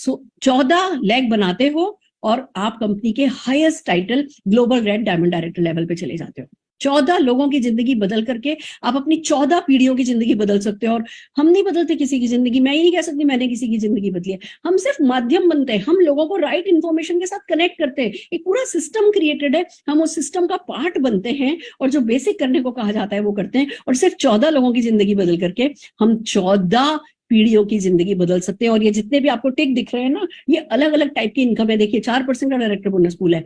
14 लायक बनाते हो और आप कंपनी के highest title global red diamond director level पे चले जाते हो। 14 लोगों की जिंदगी बदल करके आप अपनी 14 पीढ़ियों की जिंदगी बदल सकते हो। और हम नहीं बदलते किसी की जिंदगी, मैं ये नहीं कह सकती मैंने किसी की जिंदगी बदली है, हम सिर्फ माध्यम बनते हैं, हम लोगों को राइट इंफॉर्मेशन के साथ कनेक्ट करते हैं। एक पूरा सिस्टम क्रिएटेड है, हम उस सिस्टम का पार्ट बनते हैं और जो बेसिक करने को कहा जाता है वो करते हैं। और सिर्फ 14 लोगों की जिंदगी बदल करके हम 14 पीढ़ियों की जिंदगी बदल सकते हैं। और ये जितने भी आपको टिक दिख रहे हैं ना, ये अलग अलग टाइप की इनकम है। देखिए 4% का डायरेक्टर बोनस पूल है,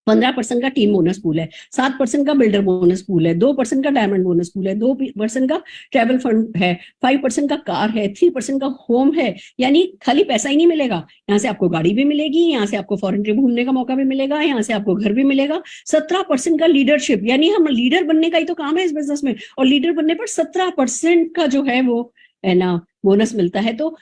15% का टीम बोनस पूल है, 7% का बिल्डर बोनस पूल है, 2% का डायमंड बोनस पूल है, 2% का ट्रैवल फंड है, 5% का कार है, 3% का होम है। यानी खाली पैसा ही नहीं मिलेगा, यहाँ से आपको गाड़ी भी मिलेगी, यहाँ से आपको फॉरेन ट्रिप घूमने का मौका भी मिलेगा, यहाँ से आपको घर भी मिलेगा। 17% का लीडरशिप, यानी हम लीडर बनने का ही तो काम है इस बिजनेस में, और लीडर बनने पर 17% का जो है वो है ना बोनस मिलता है। तो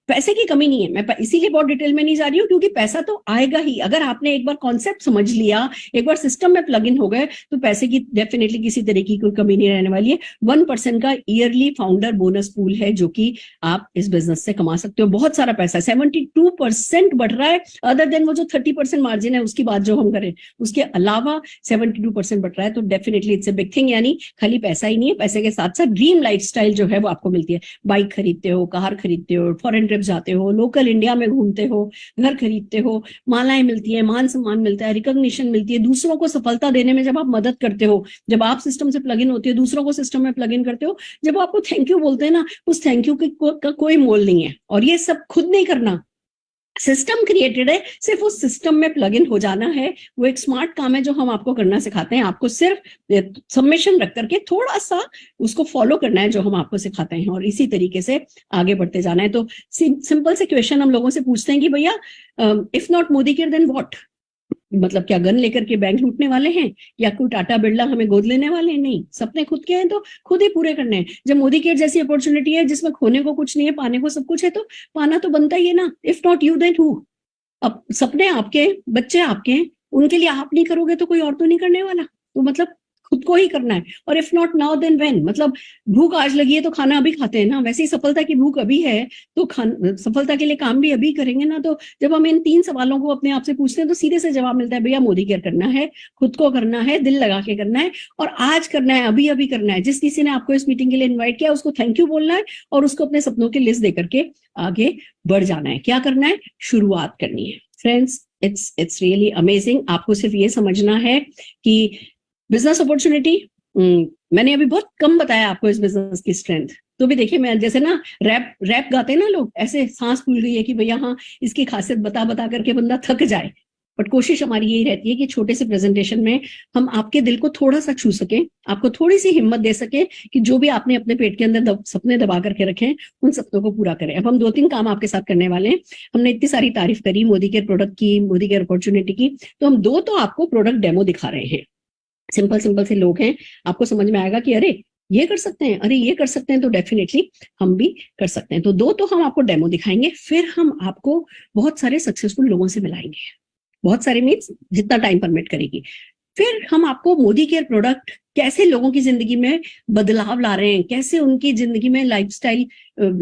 पैसे की कमी नहीं है। मैं इसीलिए बहुत डिटेल में नहीं जा रही हूँ क्योंकि पैसा तो आएगा ही। अगर आपने एक बार कॉन्सेप्ट समझ लिया, एक बार सिस्टम में प्लग इन हो गए, तो पैसे की डेफिनेटली किसी तरह की कोई कमी नहीं रहने वाली है। 1% का ईयरली फाउंडर बोनस पूल है जो कि आप इस बिजनेस से कमा सकते हो। बहुत सारा पैसा, 72% बढ़ रहा है। अदर देन वो जो 30% मार्जिन है उसकी बात जो हम करें, उसके अलावा 72% बढ़ रहा है। तो definitely it's a big thing. यानी खाली पैसा ही नहीं है, पैसे के साथ साथ ड्रीम लाइफस्टाइल जो है वो आपको मिलती है। बाइक खरीदते हो, कार खरीदते हो, फॉरेन ट्रिप जाते हो, लोकल इंडिया में घूमते हो, घर खरीदते हो, मालाएं मिलती है, मान सम्मान मिलता है, रिकॉग्निशन मिलती है, दूसरों को सफलता देने में जब आप मदद करते हो, जब आप सिस्टम से प्लग इन होते हो, दूसरों को सिस्टम में प्लग इन करते हो, जब आपको थैंक यू बोलते हैं ना, उस थैंक यू का कोई मोल नहीं है। और ये सब खुद नहीं करना, सिस्टम क्रिएटेड है, सिर्फ उस सिस्टम में प्लग इन हो जाना है। वो एक स्मार्ट काम है जो हम आपको करना सिखाते हैं। आपको सिर्फ सबमिशन रख करके थोड़ा सा उसको फॉलो करना है जो हम आपको सिखाते हैं, और इसी तरीके से आगे बढ़ते जाना है। तो सिंपल से क्वेश्चन हम लोगों से पूछते हैं कि भैया if not Modi care then what, मतलब क्या गन लेकर के बैंक लूटने वाले हैं या कोई टाटा बिरला हमें गोद लेने वाले हैं? नहीं, सपने खुद के हैं तो खुद ही पूरे करने हैं। जब मोदी केयर जैसी अपॉर्चुनिटी है जिसमें खोने को कुछ नहीं है, पाने को सब कुछ है, तो पाना तो बनता ही है ना। If not you then who? अब सपने आपके, बच्चे आपके हैं, उनके लिए आप नहीं करोगे तो कोई और तो नहीं करने वाला। तो मतलब खुद को ही करना है। और if not now then when, मतलब भूख आज लगी है तो खाना अभी खाते हैं ना, वैसे ही सफलता की भूख अभी है तो सफलता के लिए काम भी अभी करेंगे ना। तो जब हम इन 3 सवालों को अपने आप से पूछते हैं तो सीधे से जवाब मिलता है, भैया मोदी केयर करना है, खुद को करना है, दिल लगा के करना है, और आज करना है, अभी अभी करना है। जिस किसी ने आपको इस मीटिंग के लिए इन्वाइट किया उसको थैंक यू बोलना है और उसको अपने सपनों की लिस्ट देकर के आगे बढ़ जाना है। क्या करना है? शुरुआत करनी है। Friends, it's really amazing. आपको सिर्फ ये समझना है कि बिजनेस अपॉर्चुनिटी, मैंने अभी बहुत कम बताया आपको इस बिजनेस की स्ट्रेंथ। तो भी देखिए, मैं जैसे ना रैप गाते हैं ना लोग, ऐसे सांस फूल गई है कि भैया हाँ इसकी खासियत बता बता करके बंदा थक जाए। बट कोशिश हमारी यही रहती है कि छोटे से प्रेजेंटेशन में हम आपके दिल को थोड़ा सा छू सके, आपको थोड़ी सी हिम्मत दे सके कि जो भी आपने अपने पेट के अंदर सपने दबा करके रखे हैं उन सपनों को पूरा करें। अब हम 2-3 काम आपके साथ करने वाले हैं। हमने इतनी सारी तारीफ करी मोदी केयर प्रोडक्ट की, मोदी केयर अपॉर्चुनिटी की, तो हम 2 तो आपको प्रोडक्ट डेमो दिखा रहे हैं। सिंपल से लोग हैं, आपको समझ में आएगा कि अरे ये कर सकते हैं, अरे ये कर सकते हैं, तो डेफिनेटली हम भी कर सकते हैं। तो 2 तो हम आपको डेमो दिखाएंगे, फिर हम आपको बहुत सारे सक्सेसफुल लोगों से मिलाएंगे। बहुत सारे मीन्स जितना टाइम परमिट करेगी। फिर हम आपको मोदी केयर प्रोडक्ट कैसे लोगों की जिंदगी में बदलाव ला रहे हैं, कैसे उनकी जिंदगी में लाइफस्टाइल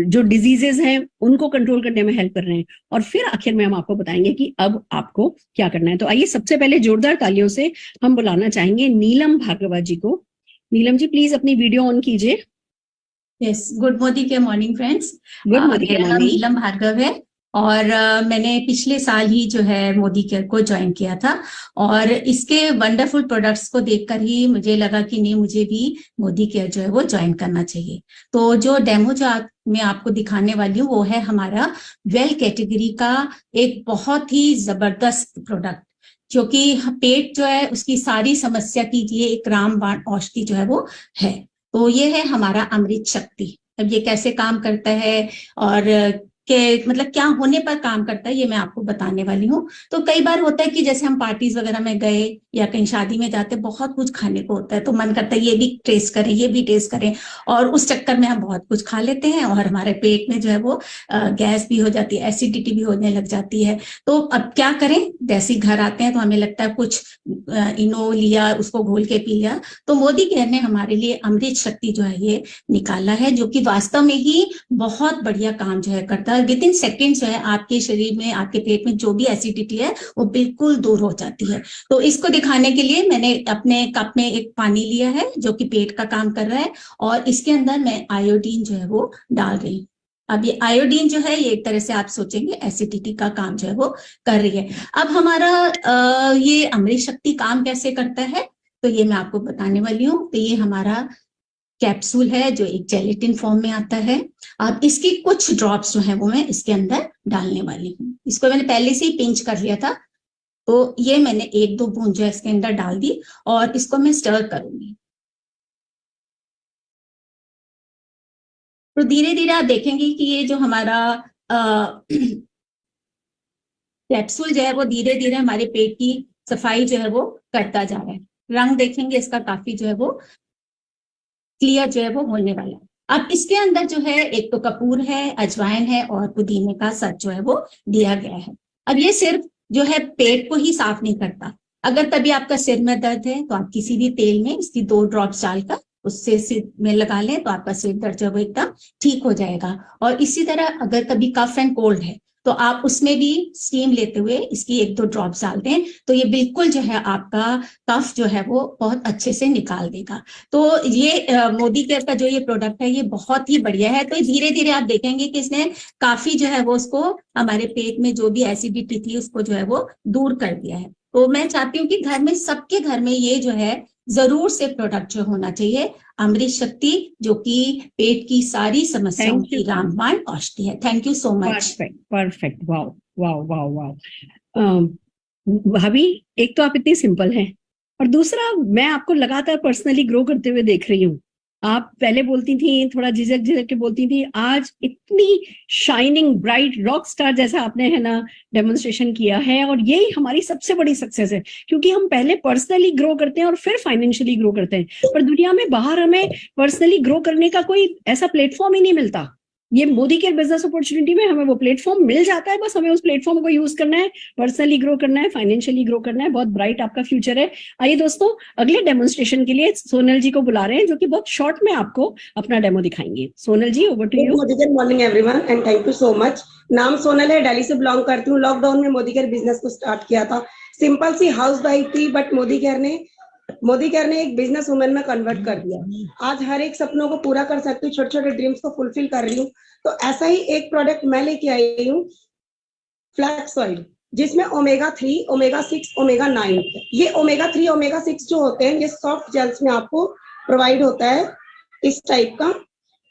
जो डिजीजेस हैं उनको कंट्रोल करने में हेल्प कर रहे हैं, और फिर आखिर में हम आपको बताएंगे कि अब आपको क्या करना है। तो आइए सबसे पहले जोरदार तालियों से हम बुलाना चाहेंगे नीलम भार्गवा जी को। नीलम जी प्लीज अपनी वीडियो ऑन कीजिए। यस, गुड मोदी के मॉर्निंग फ्रेंड्स। गुड मोदी के मेरा नाम मॉर्निंग। नीलम भार्गव है और मैंने पिछले साल ही जो है मोदी केयर को ज्वाइन किया था और इसके वंडरफुल प्रोडक्ट्स को देखकर ही मुझे लगा कि नहीं, मुझे भी मोदी केयर जो है वो ज्वाइन करना चाहिए। तो जो डेमो जो मैं आपको दिखाने वाली हूँ वो है हमारा वेल कैटेगरी का एक बहुत ही जबरदस्त प्रोडक्ट, जो कि पेट जो है उसकी सारी समस्या की ये एक रामबाण औषधि जो है वो है। तो ये है हमारा अमृत शक्ति। अब ये कैसे काम करता है और के मतलब क्या होने पर काम करता है, ये मैं आपको बताने वाली हूँ। तो कई बार होता है कि जैसे हम पार्टीज वगैरह में गए या कहीं शादी में जाते, बहुत कुछ खाने को होता है, तो मन करता है ये भी टेस्ट करें, ये भी टेस्ट करें, और उस चक्कर में हम बहुत कुछ खा लेते हैं और हमारे पेट में जो है वो गैस भी हो जाती है, एसिडिटी भी होने लग जाती है। तो अब क्या करें, जैसे घर आते हैं तो हमें लगता है कुछ इनो लिया, उसको घोल के पी लिया। तो मोदी केयर ने हमारे लिए अमृत शक्ति जो है ये निकाला है, जो कि वास्तव में ही बहुत बढ़िया काम जो है करता है। विद इन सेकेंड जो है आपके शरीर में, आपके पेट में जो भी एसिडिटी है वो बिल्कुल दूर हो जाती है। तो इसको दिखाने के लिए मैंने अपने कप में एक पानी लिया है जो कि पेट का काम कर रहा है, और इसके अंदर मैं आयोडीन जो है वो डाल रही हूँ। अब ये आयोडीन जो है ये एक तरह से आप सोचेंगे एसिडिटी का काम जो है वो कर रही है। अब हमारा ये अमृत शक्ति काम कैसे करता है, तो ये मैं आपको बताने वाली हूँ। तो ये हमारा कैप्सूल है जो एक जेलेटिन फॉर्म में आता है। अब इसकी कुछ ड्रॉप्स जो है वो मैं इसके अंदर डालने वाली हूँ। इसको मैंने पहले से ही पिंच कर लिया था, तो ये मैंने 1-2 बूंद जो है इसके अंदर डाल दी और इसको मैं स्टर करूंगी। तो धीरे धीरे आप देखेंगे कि ये जो हमारा कैप्सूल जो है वो धीरे धीरे हमारे पेट की सफाई जो है वो करता जा रहा है। रंग देखेंगे इसका काफी जो है वो क्लियर जो है वो होने वाला है। अब इसके अंदर जो है एक तो कपूर है, अजवाइन है और पुदीने का सत जो है वो दिया गया है। अब ये सिर्फ जो है पेट को ही साफ नहीं करता। अगर कभी आपका सिर में दर्द है तो आप किसी भी तेल में इसकी 2 ड्रॉप्स डालकर उससे सिर में लगा लें तो आपका सिर दर्द जो है वो एकदम ठीक हो जाएगा। और इसी तरह अगर कभी कफ एंड कोल्ड है तो आप उसमें भी स्टीम लेते हुए इसकी 1-2 ड्रॉप्स डाल दें, तो ये बिल्कुल जो है आपका कफ जो है वो बहुत अच्छे से निकाल देगा। तो ये मोदी केयर का जो ये प्रोडक्ट है ये बहुत ही बढ़िया है। तो धीरे धीरे आप देखेंगे कि इसने काफी जो है वो उसको हमारे पेट में जो भी एसिडिटी थी उसको जो है वो दूर कर दिया है। तो मैं चाहती हूँ कि घर में, सबके घर में ये जो है जरूर से प्रोडक्ट जो होना चाहिए, अमृत शक्ति, जो कि पेट की सारी समस्याओं की रामबाण औषधि है। Thank you so much. Perfect perfect, wow wow wow wow. भाभी, एक तो आप इतनी सिंपल हैं और दूसरा मैं आपको लगातार पर्सनली ग्रो करते हुए देख रही हूँ। आप पहले बोलती थी, थोड़ा झिझक झिझक के बोलती थी, आज इतनी शाइनिंग ब्राइट रॉक स्टार जैसा आपने है ना डेमोन्स्ट्रेशन किया है। और यही हमारी सबसे बड़ी सक्सेस है, क्योंकि हम पहले पर्सनली ग्रो करते हैं और फिर फाइनेंशियली ग्रो करते हैं, पर दुनिया में बाहर हमें पर्सनली ग्रो करने का कोई ऐसा प्लेटफॉर्म ही नहीं मिलता। ये मोदी केयर बिजनेस अपॉर्चुनिटी में हमें वो प्लेटफॉर्म मिल जाता है, बस हमें उस प्लेटफॉर्म को यूज करना है, पर्सनली ग्रो करना है, फाइनेंशियली ग्रो करना है। बहुत ब्राइट आपका फ्यूचर है। आइए दोस्तों, अगले डेमोन्स्ट्रेशन के लिए सोनल जी को बुला रहे हैं, जो कि बहुत शॉर्ट में आपको अपना डेमो दिखाएंगे। Sonal ji, over to you. Good morning everyone and thank you so much. नाम सोनल है, दिल्ली से बिलोंग करती हूँ। लॉकडाउन में मोदी केयर बिजनेस को स्टार्ट किया था। सिंपल सी हाउस वाइफ थी, बट मोदी केयर ने एक बिजनेस वुमेन में कन्वर्ट कर दिया। आज हर एक सपनों को पूरा कर सकती हूँ, छोटे छोटे ड्रीम्स को फुलफिल कर रही हूँ। तो ऐसा ही एक प्रोडक्ट मैं लेके आई हूँ, फ्लैक्स ऑयल, जिसमें ओमेगा 3, ओमेगा 6, ओमेगा 9। ये ओमेगा 3, ओमेगा 6 जो होते हैं ये सॉफ्ट जेल्स में आपको प्रोवाइड होता है इस टाइप का।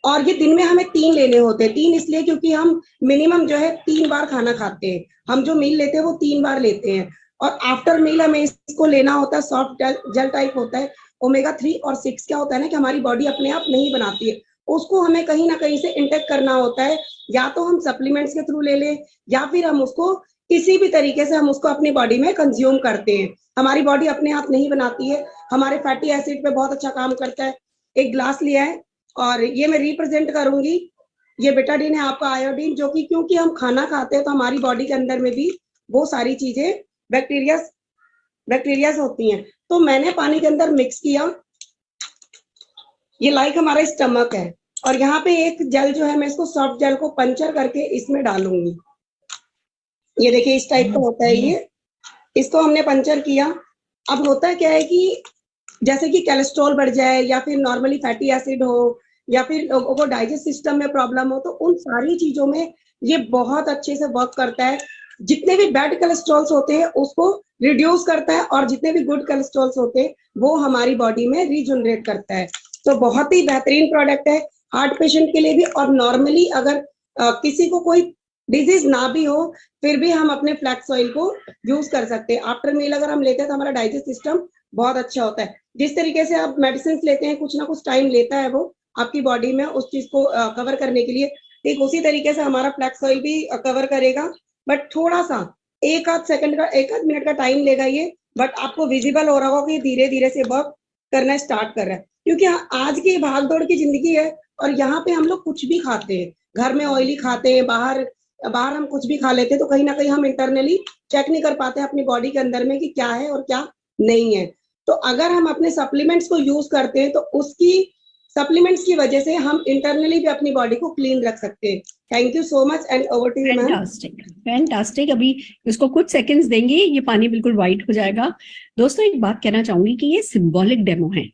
और ये दिन में हमें 3 लेने होते हैं। 3 इसलिए क्योंकि हम मिनिमम जो है 3 बार खाना खाते हैं। हम जो मील लेते हैं वो 3 बार लेते हैं, और आफ्टर मील हमें इसको लेना होता है। सॉफ्ट जेल टाइप होता है। ओमेगा 3 और 6 क्या होता है ना कि हमारी बॉडी अपने आप नहीं बनाती है, उसको हमें कहीं ना कहीं से इंटेक करना होता है। या तो हम सप्लीमेंट्स के थ्रू ले लें, या फिर हम उसको किसी भी तरीके से हम उसको अपनी बॉडी में कंज्यूम करते हैं। हमारी बॉडी अपने आप नहीं बनाती है। हमारे फैटी एसिड पे बहुत अच्छा काम करता है। एक ग्लास लिया है और ये मैं रिप्रेजेंट करूंगी। ये बेटाडीन है आपका, आयोडीन, जो कि क्योंकि हम खाना खाते हैं तो हमारी बॉडी के अंदर में भी वो सारी चीजें बैक्टीरिया होती हैं। तो मैंने पानी के अंदर मिक्स किया। ये लाइक हमारा स्टमक है, और यहाँ पे एक जेल जो है मैं इसको सॉफ्ट जेल को पंचर करके इसमें डालूंगी। ये देखिए इस टाइप का होता है ये। इसको हमने पंचर किया। अब होता क्या है कि जैसे कि कोलेस्ट्रॉल बढ़ जाए, या फिर नॉर्मली फैटी एसिड हो, या फिर लोगों को डाइजेस्ट सिस्टम में प्रॉब्लम हो, तो उन सारी चीजों में ये बहुत अच्छे से वर्क करता है। जितने भी बैड कोलेस्ट्रॉल्स होते हैं उसको रिड्यूस करता है और जितने भी गुड कोलेस्ट्रॉल्स होते हैं वो हमारी बॉडी में रीजनरेट करता है। तो बहुत ही बेहतरीन प्रोडक्ट है हार्ट पेशेंट के लिए भी। और नॉर्मली अगर किसी को कोई डिजीज ना भी हो फिर भी हम अपने फ्लैक्स ऑयल को यूज कर सकते हैं। आफ्टर मील अगर हम लेते हैं तो हमारा डाइजेस्ट सिस्टम बहुत अच्छा होता है। जिस तरीके से आप मेडिसिन लेते हैं कुछ ना कुछ टाइम लेता है वो आपकी बॉडी में उस चीज को कवर करने के लिए, ठीक उसी तरीके से हमारा फ्लैक्स ऑयल भी कवर करेगा। बट थोड़ा सा एक आध मिनट का टाइम लेगा ये, बट आपको विजिबल हो रहा होगा कि धीरे धीरे से वर्क करना स्टार्ट कर रहा है। क्योंकि आज की भाग दौड़ की जिंदगी है और यहाँ पे हम लोग कुछ भी खाते हैं, घर में ऑयली खाते हैं, बाहर हम कुछ भी खा लेते हैं, तो कहीं ना कहीं हम इंटरनली चेक नहीं कर पाते अपनी बॉडी के अंदर में कि क्या है और क्या नहीं है। तो अगर हम अपने सप्लीमेंट्स को यूज करते हैं तो उसकी सप्लीमेंट्स की वजह से हम इंटरनली भी अपनी बॉडी को क्लीन रख सकते हैं। Thank you so much and over to you ma'am. Fantastic, fantastic. अभी इसको कुछ सेकंड्स देंगे, ये पानी बिल्कुल व्हाइट हो जाएगा। दोस्तों एक बात कहना चाहूंगी कि ये सिंबॉलिक डेमो है।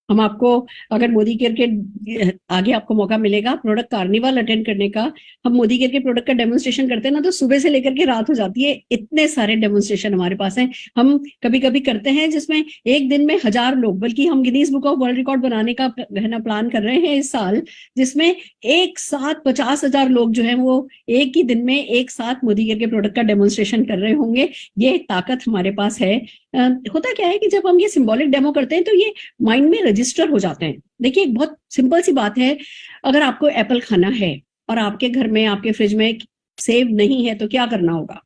हम आपको अगर मोदी केयर के आगे आपको मौका मिलेगा प्रोडक्ट कार्निवल अटेंड करने का, हम मोदी केयर के प्रोडक्ट का डेमोन्स्ट्रेशन करते हैं ना तो सुबह से लेकर के रात हो जाती है। इतने सारे डेमोन्स्ट्रेशन हमारे पास हैं। हम कभी कभी करते हैं जिसमें एक दिन में 1000 लोग, बल्कि हम Guinness book of world record बनाने का प्लान कर रहे हैं इस साल, जिसमें एक साथ 50,000 लोग जो है वो एक ही दिन में एक साथ मोदी केयर के प्रोडक्ट का डेमोन्स्ट्रेशन कर रहे होंगे। ये ताकत हमारे पास है। होता क्या है कि जब हम ये सिंबॉलिक डेमो करते हैं तो ये माइंड में रजिस्टर हो जाते हैं। देखिए एक बहुत सिंपल सी बात है, अगर आपको एप्पल खाना है और आपके घर में आपके फ्रिज में सेब नहीं है तो क्या करना होगा?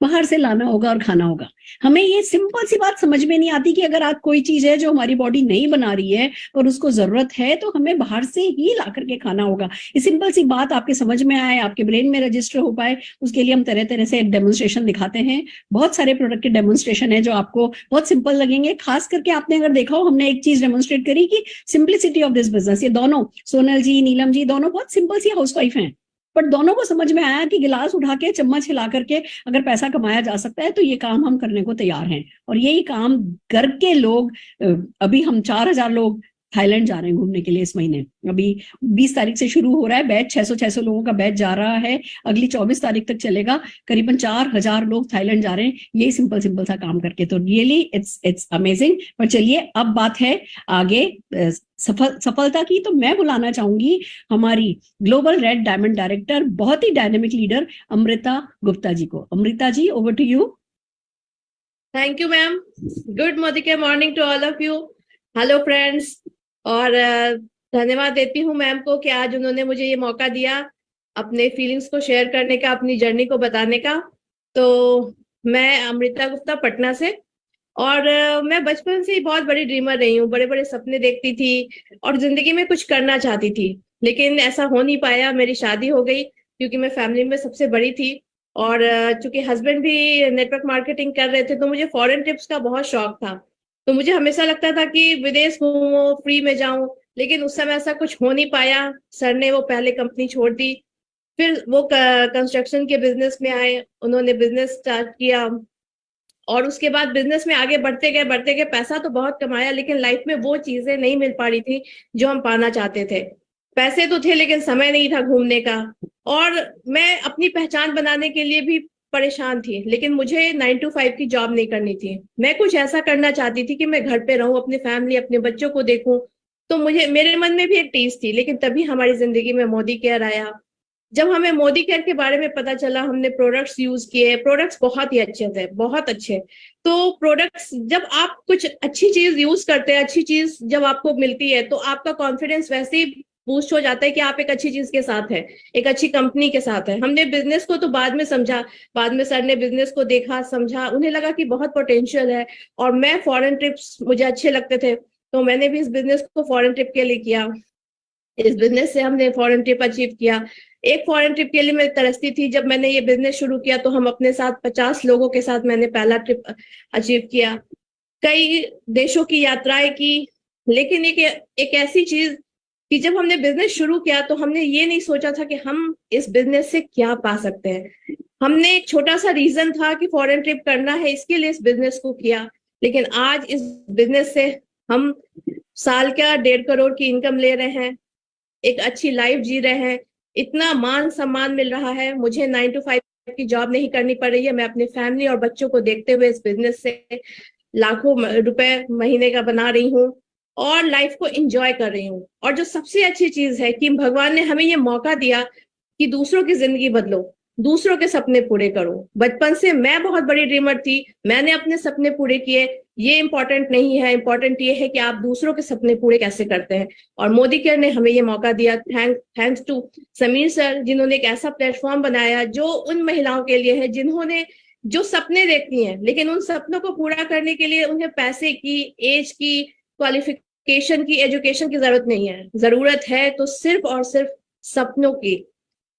बाहर से लाना होगा और खाना होगा। हमें ये सिंपल सी बात समझ में नहीं आती कि अगर आज कोई चीज है जो हमारी बॉडी नहीं बना रही है और उसको जरूरत है तो हमें बाहर से ही ला करके खाना होगा। ये सिंपल सी बात आपके समझ में आए, आपके ब्रेन में रजिस्टर हो पाए, उसके लिए हम तरह तरह से एक डेमोन्स्ट्रेशन दिखाते हैं। बहुत सारे प्रोडक्ट के डेमोन्स्ट्रेशन है जो आपको बहुत सिंपल लगेंगे। खास करके आपने अगर देखा हो, हमने एक चीज डेमोन्स्ट्रेट करी कि सिंप्लिसिटी ऑफ दिस बिजनेस। ये दोनों सोनल जी, नीलम जी, दोनों बहुत सिंपल सी हाउसवाइफ हैं, बट दोनों को समझ में आया कि गिलास उठा के चम्मच हिला करके अगर पैसा कमाया जा सकता है तो ये काम हम करने को तैयार हैं। और यही काम करके लोग, अभी हम 4000 लोग थाईलैंड जा रहे हैं घूमने के लिए इस महीने। अभी 20 तारीख से शुरू हो रहा है बैच, 600 लोगों का बैच जा रहा है, अगली 24 तारीख तक चलेगा। करीबन 4000 लोग थाईलैंड जा रहे हैं यही सिंपल सा काम करके। तो रियली इट्स अमेजिंग। पर चलिए अब बात है आगे सफलता की, तो मैं बुलाना चाहूंगी हमारी ग्लोबल रेड डायमंड डायरेक्टर, बहुत ही डायनेमिक लीडर अमृता गुप्ता जी को। Amrita ji, over to you. Thank you ma'am. Good Modi morning to all of you. Hello friends. और धन्यवाद देती हूँ मैम को कि आज उन्होंने मुझे ये मौका दिया अपने फीलिंग्स को शेयर करने का, अपनी जर्नी को बताने का। तो मैं अमृता गुप्ता पटना से, और मैं बचपन से ही बहुत बड़ी ड्रीमर रही हूँ। बड़े बड़े सपने देखती थी और जिंदगी में कुछ करना चाहती थी, लेकिन ऐसा हो नहीं पाया। मेरी शादी हो गई क्योंकि मैं फैमिली में सबसे बड़ी थी, और चूंकि हस्बैंड भी नेटवर्क मार्केटिंग कर रहे थे तो मुझे फॉरेन ट्रिप्स का बहुत शौक था। तो मुझे हमेशा लगता था कि विदेश घूमूं, फ्री में जाऊं, लेकिन उस समय ऐसा कुछ हो नहीं पाया। सर ने वो पहले कंपनी छोड़ दी, फिर वो कंस्ट्रक्शन के बिजनेस में आए, उन्होंने बिजनेस स्टार्ट किया, और उसके बाद बिजनेस में आगे बढ़ते गए पैसा तो बहुत कमाया, लेकिन लाइफ में वो चीजें नहीं मिल पा रही थी जो हम पाना चाहते थे। पैसे तो थे लेकिन समय नहीं था घूमने का, और मैं अपनी पहचान बनाने के लिए भी परेशान थी। लेकिन मुझे 9 to 5 की जॉब नहीं करनी थी। मैं कुछ ऐसा करना चाहती थी कि मैं घर पे रहूं, अपनी फैमिली, अपने बच्चों को देखूं। तो मेरे मन में भी एक टीज थी। लेकिन तभी हमारी जिंदगी में मोदी केयर आया। जब हमें मोदी केयर के बारे में पता चला, हमने प्रोडक्ट्स यूज किए। प्रोडक्ट्स बहुत ही अच्छे थे, बहुत अच्छे। तो प्रोडक्ट्स, जब आप कुछ अच्छी चीज यूज करते हैं, अच्छी चीज जब आपको मिलती है तो आपका कॉन्फिडेंस वैसे ही बूस्ट हो जाता है कि आप एक अच्छी चीज के साथ है, एक अच्छी कंपनी के साथ है। हमने बिजनेस को तो बाद में समझा, बाद में सर ने बिजनेस को देखा, समझा, उन्हें लगा कि बहुत पोटेंशियल है। और मैं फॉरेन ट्रिप्स मुझे अच्छे लगते थे, तो मैंने भी इस बिजनेस को फॉरेन ट्रिप के लिए किया। इस बिजनेस से हमने फॉरेन ट्रिप अचीव किया। एक फॉरेन ट्रिप के लिए मैं तरसती थी। जब मैंने ये बिजनेस शुरू किया तो हम अपने साथ 50 लोगों के साथ मैंने पहला ट्रिप अचीव किया, कई देशों की यात्राएं की। लेकिन एक ऐसी चीज कि जब हमने बिजनेस शुरू किया तो हमने ये नहीं सोचा था कि हम इस बिजनेस से क्या पा सकते हैं। हमने एक छोटा सा रीजन था कि फॉरेन ट्रिप करना है, इसके लिए इस बिजनेस को किया। लेकिन आज इस बिजनेस से हम साल का 1.5 करोड़ की इनकम ले रहे हैं, एक अच्छी लाइफ जी रहे हैं, इतना मान सम्मान मिल रहा है, मुझे 9 to 5 की जॉब नहीं करनी पड़ रही है, मैं अपनी फैमिली और बच्चों को देखते हुए इस बिजनेस से लाखों रुपए महीने का बना रही हूँ और लाइफ को एंजॉय कर रही हूँ। और जो सबसे अच्छी चीज है कि भगवान ने हमें ये मौका दिया कि दूसरों की जिंदगी बदलो, दूसरों के सपने पूरे करो। बचपन से मैं बहुत बड़ी ड्रीमर थी, मैंने अपने सपने पूरे किए, ये इंपॉर्टेंट नहीं है, इंपॉर्टेंट ये है कि आप दूसरों के सपने पूरे कैसे करते हैं। और मोदी केयर ने हमें ये मौका दिया। थैंक्स टू समीर सर, जिन्होंने एक ऐसा प्लेटफॉर्म बनाया जो उन महिलाओं के लिए है जिन्होंने जो सपने देखती हैं, लेकिन उन सपनों को पूरा करने के लिए उन्हें पैसे की, एज की, क्वालिफिकेशन की, एजुकेशन की जरूरत नहीं है। जरूरत है तो सिर्फ और सिर्फ सपनों की।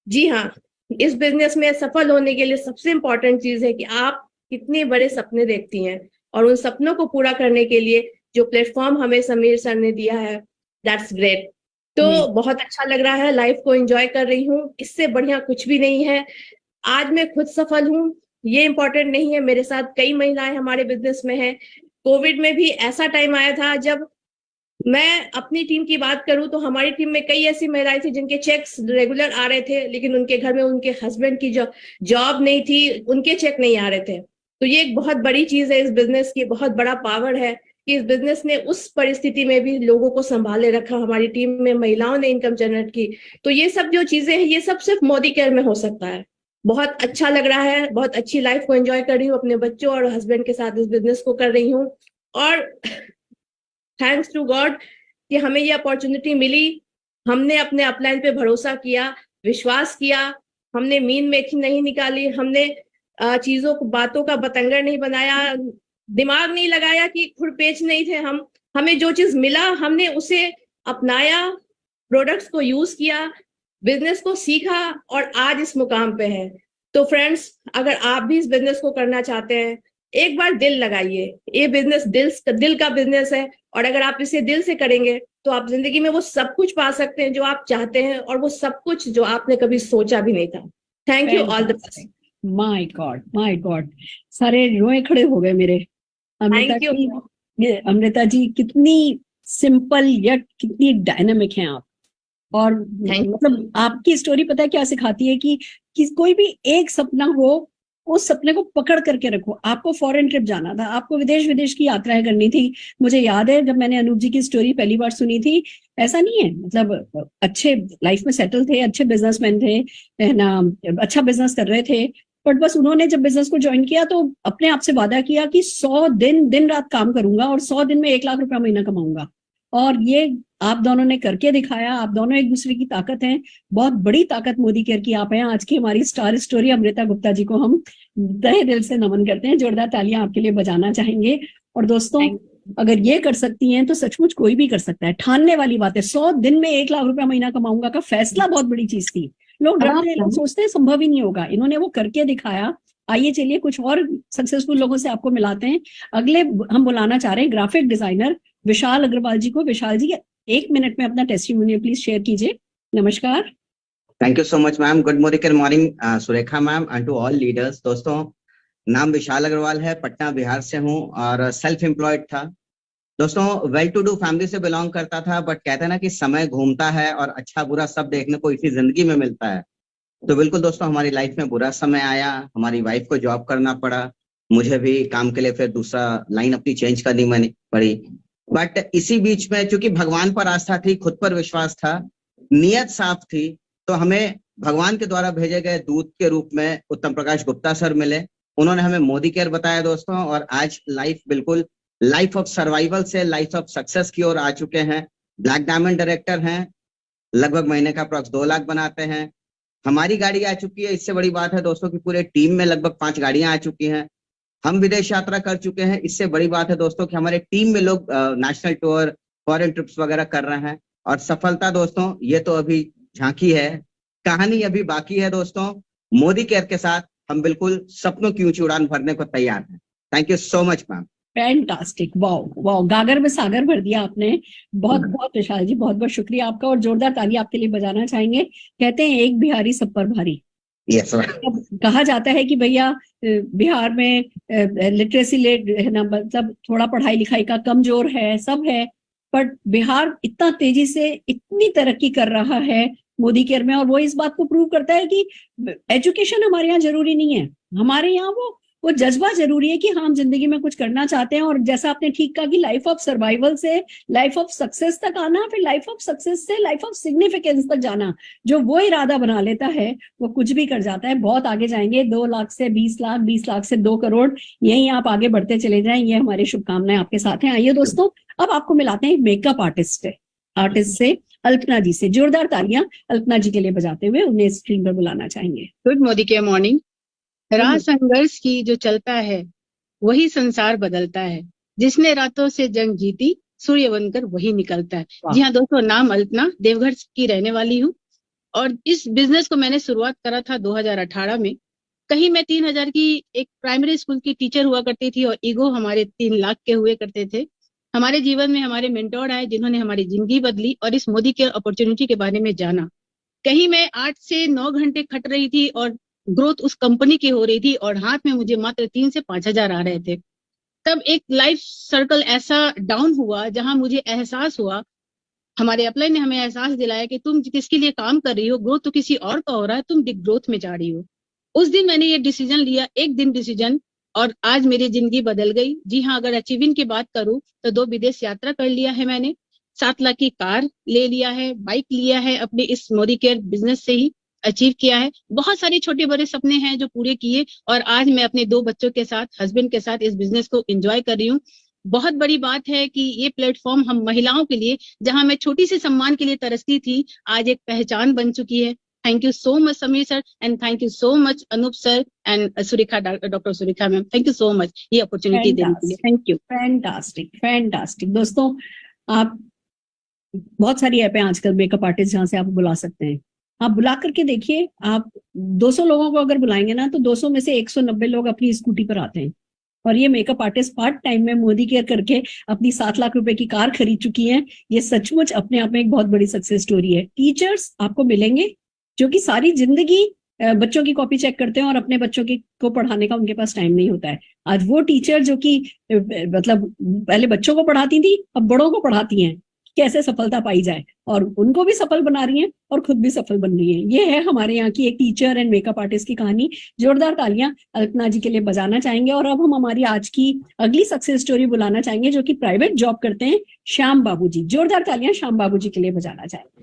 जी हाँ, इस बिजनेस में सफल होने के लिए सबसे इंपॉर्टेंट चीज है कि आप कितने बड़े सपने देखती हैं, और उन सपनों को पूरा करने के लिए जो प्लेटफॉर्म हमें समीर सर ने दिया है, दैट्स ग्रेट। तो बहुत अच्छा लग रहा है, लाइफ को एंजॉय कर रही हूँ, इससे बढ़िया कुछ भी नहीं है। आज मैं खुद सफल हूँ, ये इंपॉर्टेंट नहीं है, मेरे साथ कई महिलाएं हमारे बिजनेस में हैं। कोविड में भी ऐसा टाइम आया था जब मैं अपनी टीम की बात करूं तो हमारी टीम में कई ऐसी महिलाएं थी जिनके चेक्स रेगुलर आ रहे थे, लेकिन उनके घर में उनके हस्बैंड की जो जॉब नहीं थी, उनके चेक नहीं आ रहे थे। तो ये एक बहुत बड़ी चीज है इस बिजनेस की, बहुत बड़ा पावर है कि इस बिजनेस ने उस परिस्थिति में भी लोगों को संभाले रखा, हमारी टीम में महिलाओं ने इनकम जनरेट की। तो ये सब जो चीजें हैं, ये सब सिर्फ मोदी केयर में हो सकता है। बहुत अच्छा लग रहा है, बहुत अच्छी लाइफ को एंजॉय कर रही हूँ, अपने बच्चों और हस्बैंड के साथ इस बिजनेस को कर रही हूँ। और थैंक्स टू गॉड कि हमें ये अपॉर्चुनिटी मिली। हमने अपने अपलाइन पे भरोसा किया, विश्वास किया, हमने मीन मेथी नहीं निकाली, हमने चीजों को, बातों का बतंगड़ नहीं बनाया, दिमाग नहीं लगाया कि खुरपेच नहीं थे हम। हमें जो चीज मिला हमने उसे अपनाया, प्रोडक्ट्स को यूज किया, बिजनेस को सीखा और आज इस मुकाम पे है। तो फ्रेंड्स, अगर आप भी इस बिजनेस को करना चाहते हैं, एक बार दिल लगाइए। ये बिजनेस दिल का बिजनेस है, और अगर आप इसे दिल से करेंगे तो आप जिंदगी में वो सब कुछ पा सकते हैं जो आप चाहते हैं, और वो सब कुछ जो आपने कभी सोचा भी नहीं था। Thank you, all the best. My God, सारे रोए खड़े हो गए मेरे। अमृता जी, कितनी सिंपल यट कितनी डायनामिक हैं आप। और मतलब आपकी स्टोरी पता है क्या सिखाती है कि कोई भी एक सपना हो, उस सपने को पकड़ करके रखो। आपको फॉरेन ट्रिप जाना था, आपको विदेश की यात्राएं करनी थी। मुझे याद है जब मैंने अनूप जी की स्टोरी पहली बार सुनी थी, ऐसा नहीं है, मतलब अच्छे लाइफ में सेटल थे, अच्छे बिजनेसमैन थे, है ना, अच्छा बिजनेस कर रहे थे, बट बस उन्होंने जब बिजनेस को ज्वाइन किया तो अपने आप से वादा किया कि 100 दिन रात काम करूंगा और 100 दिन में 1 लाख रुपया महीना कमाऊंगा। और ये आप दोनों ने करके दिखाया। आप दोनों एक दूसरे की ताकत हैं, बहुत बड़ी ताकत मोदी केयर की आप हैं। आज की हमारी स्टार स्टोरी अमृता गुप्ता जी को हम तहे दिल से नमन करते हैं, जोरदार तालियां आपके लिए बजाना चाहेंगे। और दोस्तों, अगर ये कर सकती हैं तो सचमुच कोई भी कर सकता है। ठानने वाली बात है, 100 दिन में 1 लाख रुपया महीना कमाऊंगा का फैसला बहुत बड़ी चीज थी। लोग डरते हैं, लोग सोचते हैं संभव ही नहीं होगा, इन्होंने वो करके दिखाया। आइए चलिए कुछ और सक्सेसफुल लोगों से आपको मिलाते हैं। अगले हम बुलाना चाह रहे हैं ग्राफिक डिजाइनर विशाल अग्रवाल जी को। विशाल जी, 1 मिनट में अपना टेस्टिमोनियल प्लीज शेयर कीजिए। नमस्कार। Thank you so much ma'am. Good morning Surekha ma'am and to all leaders. दोस्तों, नाम विशाल अग्रवाल है, पटना बिहार से हूँ और सेल्फ एम्प्लॉयड था। दोस्तों, वेल टू डू फैमिली से बिलोंग करता था, बट कहते हैं ना कि समय घूमता है और अच्छा बुरा सब देखने को इसी जिंदगी में मिलता है। तो बिल्कुल दोस्तों, हमारी लाइफ में बुरा समय आया, हमारी वाइफ को जॉब करना पड़ा, मुझे भी काम के लिए फिर दूसरा लाइन अपनी चेंज करनी पड़ी। बट इसी बीच में चूंकि भगवान पर आस्था थी, खुद पर विश्वास था, नियत साफ थी, तो हमें भगवान के द्वारा भेजे गए दूत के रूप में उत्तम प्रकाश गुप्ता सर मिले। उन्होंने हमें मोदी केयर बताया दोस्तों, और आज लाइफ बिल्कुल लाइफ ऑफ सर्वाइवल से लाइफ ऑफ सक्सेस की ओर आ चुके हैं। ब्लैक डायमंड डायरेक्टर हैं, लगभग महीने का अप्रॉक्स 2 लाख बनाते हैं। हमारी गाड़ी आ चुकी है, इससे बड़ी बात है दोस्तों कि पूरे टीम में लगभग 5 गाड़ियां आ चुकी हैं। हम विदेश यात्रा कर चुके हैं, इससे बड़ी बात है दोस्तों कि हमारे टीम में लोग नेशनल टूर, फॉरेन ट्रिप्स वगैरह कर रहे हैं। और सफलता दोस्तों, ये तो अभी झांकी है, कहानी अभी बाकी है दोस्तों। मोदी केयर के साथ हम बिल्कुल सपनों की ऊंची उड़ान भरने को तैयार हैं। Thank you so much ma'am. Fantastic, wow, गागर में सागर भर दिया आपने। बहुत बहुत विशाल जी, बहुत बहुत शुक्रिया आपका, और जोरदार ताली आपके लिए बजाना चाहेंगे। कहते हैं एक बिहारी सब पर भारी। Yes, कहा जाता है कि भैया बिहार में लिटरेसी रेट है ना, मतलब थोड़ा पढ़ाई लिखाई का कमजोर है, सब है, बट बिहार इतना तेजी से इतनी तरक्की कर रहा है मोदी केयर में, और वो इस बात को प्रूव करता है कि एजुकेशन हमारे यहाँ जरूरी नहीं है, हमारे यहाँ वो जज्बा जरूरी है कि हम जिंदगी में कुछ करना चाहते हैं। और जैसा आपने ठीक कहा कि लाइफ ऑफ सर्वाइवल से लाइफ ऑफ सक्सेस तक आना, फिर लाइफ ऑफ सक्सेस से लाइफ ऑफ सिग्निफिकेंस तक जाना, जो वो इरादा बना लेता है वो कुछ भी कर जाता है। बहुत आगे जाएंगे, 2 लाख से 20 लाख, 20 लाख से 2 करोड़, यही आप आगे बढ़ते चले जाएं, ये हमारी शुभकामनाएं आपके साथ हैं। आइए दोस्तों, अब आपको मिलाते हैं मेकअप आर्टिस्ट से अल्पना जी से। जोरदार तालियां अल्पना जी के लिए बजाते हुए उन्हें स्क्रीन पर बुलाना चाहेंगे। गुड मोदी के मॉर्निंग। राह संघर्ष की जो चलता है वही संसार बदलता है, जिसने रातों से जंग जीती सूर्य बनकर वही निकलता है। जी हाँ दोस्तों, नाम अल्पना, देवघर की रहने वाली हूँ और इस बिजनेस को मैंने शुरुआत करा था 2018 में। कहीं मैं 3000 की एक प्राइमरी स्कूल की टीचर हुआ करती थी और ईगो हमारे 3 लाख के हुए करते थे। हमारे जीवन में हमारे मेंटोर आए जिन्होंने हमारी जिंदगी बदली और इस मोदी केयर अपॉर्चुनिटी के बारे में जाना। कहीं मैं 8 से 9 घंटे खट रही थी और ग्रोथ उस कंपनी की हो रही थी और हाथ में मुझे मात्र 3 से 5,000 आ रहे थे। तब एक लाइफ सर्कल ऐसा डाउन हुआ जहां मुझे एहसास हुआ, हमारे अपलाइन ने हमें एहसास दिलाया कि तुम किसके लिए काम कर रही हो, ग्रोथ तो किसी और का हो रहा है, तुम ग्रोथ में जा रही हो। उस दिन मैंने ये डिसीजन लिया, एक दिन डिसीजन, और आज मेरी जिंदगी बदल गई। जी हाँ, अगर अचीविंग की बात करूं तो 2 विदेश यात्रा कर लिया है मैंने, 7 लाख की कार ले लिया है, बाइक लिया है, अपने इस मोदी केयर बिजनेस से ही अचीव किया है। बहुत सारे छोटे बड़े सपने हैं जो पूरे किए और आज मैं अपने 2 बच्चों के साथ, हस्बैंड के साथ इस बिजनेस को एंजॉय कर रही हूँ। बहुत बड़ी बात है कि ये प्लेटफॉर्म हम महिलाओं के लिए, जहां मैं छोटी सी सम्मान के लिए तरसती थी, आज एक पहचान बन चुकी है। Thank you so much Sameer sir and thank you so much Anoop sir and Surekha, doctor Surekha ma'am, thank you so much ये अपॉर्चुनिटी देने के लिए। Thank you. फैंटास्टिक दोस्तों, आप बहुत सारी ऐप हैं आजकल मेकअप आर्टिस्ट जहां से आप बुला सकते हैं। आप बुला करके देखिए, आप 200 लोगों को अगर बुलाएंगे ना तो 200 में से 190 लोग अपनी स्कूटी पर आते हैं। और ये मेकअप आर्टिस्ट पार्ट टाइम में मोदी केयर करके अपनी 7 लाख रुपए की कार खरीद चुकी हैं। ये सचमुच अपने आप में एक बहुत बड़ी सक्सेस स्टोरी है। टीचर्स आपको मिलेंगे जो कि सारी जिंदगी बच्चों की कॉपी चेक करते हैं और अपने बच्चों को पढ़ाने का उनके पास टाइम नहीं होता है। आज वो टीचर जो कि मतलब पहले बच्चों को पढ़ाती थी, अब बड़ों को पढ़ाती हैं, कैसे सफलता पाई जाए, और उनको भी सफल बना रही हैं और खुद भी सफल बन रही हैं। ये है हमारे यहाँ की एक टीचर एंड मेकअप आर्टिस्ट की कहानी। जोरदार तालियां अल्पना जी के लिए बजाना चाहेंगे। और अब हम हमारी आज की अगली सक्सेस स्टोरी बुलाना चाहेंगे जो कि प्राइवेट जॉब करते हैं, श्याम बाबू जी। जोरदार तालियां श्याम बाबू जी के लिए बजाना चाहेंगे।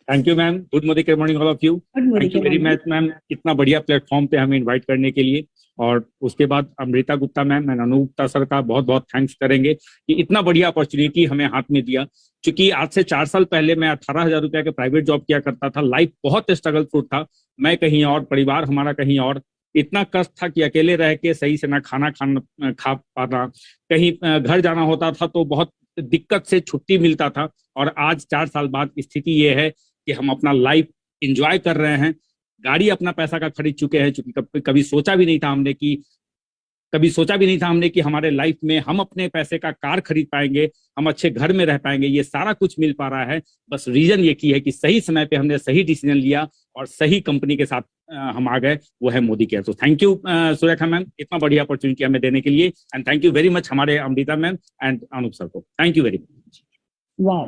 Thank you ma'am. Good Modi के morning all of you. Thank you very much ma'am, इतना बढ़िया प्लेटफॉर्म पे हमें इनवाइट करने के लिए। और उसके बाद Amrita Gupta ma'am and Anup Gupta sir का बहुत बहुत थैंक्स करेंगे कि इतना बढ़िया अपॉर्चुनिटी हमें हाथ में दिया। क्योंकि आज से 4 साल पहले मैं 18,000 रुपया के प्राइवेट जॉब किया करता था। लाइफ बहुत स्ट्रगल फ्रूट था, मैं कहीं और, परिवार हमारा कहीं और। इतना कष्ट था कि अकेले रह के सही से ना खाना खा पाना, कहीं घर जाना होता था तो बहुत दिक्कत से छुट्टी मिलता था। और आज 4 साल बाद स्थिति ये है कि हम अपना लाइफ एंजॉय कर रहे हैं, गाड़ी अपना पैसा का खरीद चुके हैं। चूंकि कभी सोचा भी नहीं था हमने कि हमारे लाइफ में हम अपने पैसे का कार खरीद पाएंगे, हम अच्छे घर में रह पाएंगे। ये सारा कुछ मिल पा रहा है, बस रीजन ये की है कि सही समय पे हमने सही डिसीजन लिया और सही कंपनी के साथ हम आ गए, वो है मोदी केयर। तो थैंक यू सुरेखा मैम, इतना बढ़िया अपॉर्चुनिटी हमें देने के लिए। And thank you very much हमारे Amrita ma'am and Anoop sir को। Thank you very much. वाह,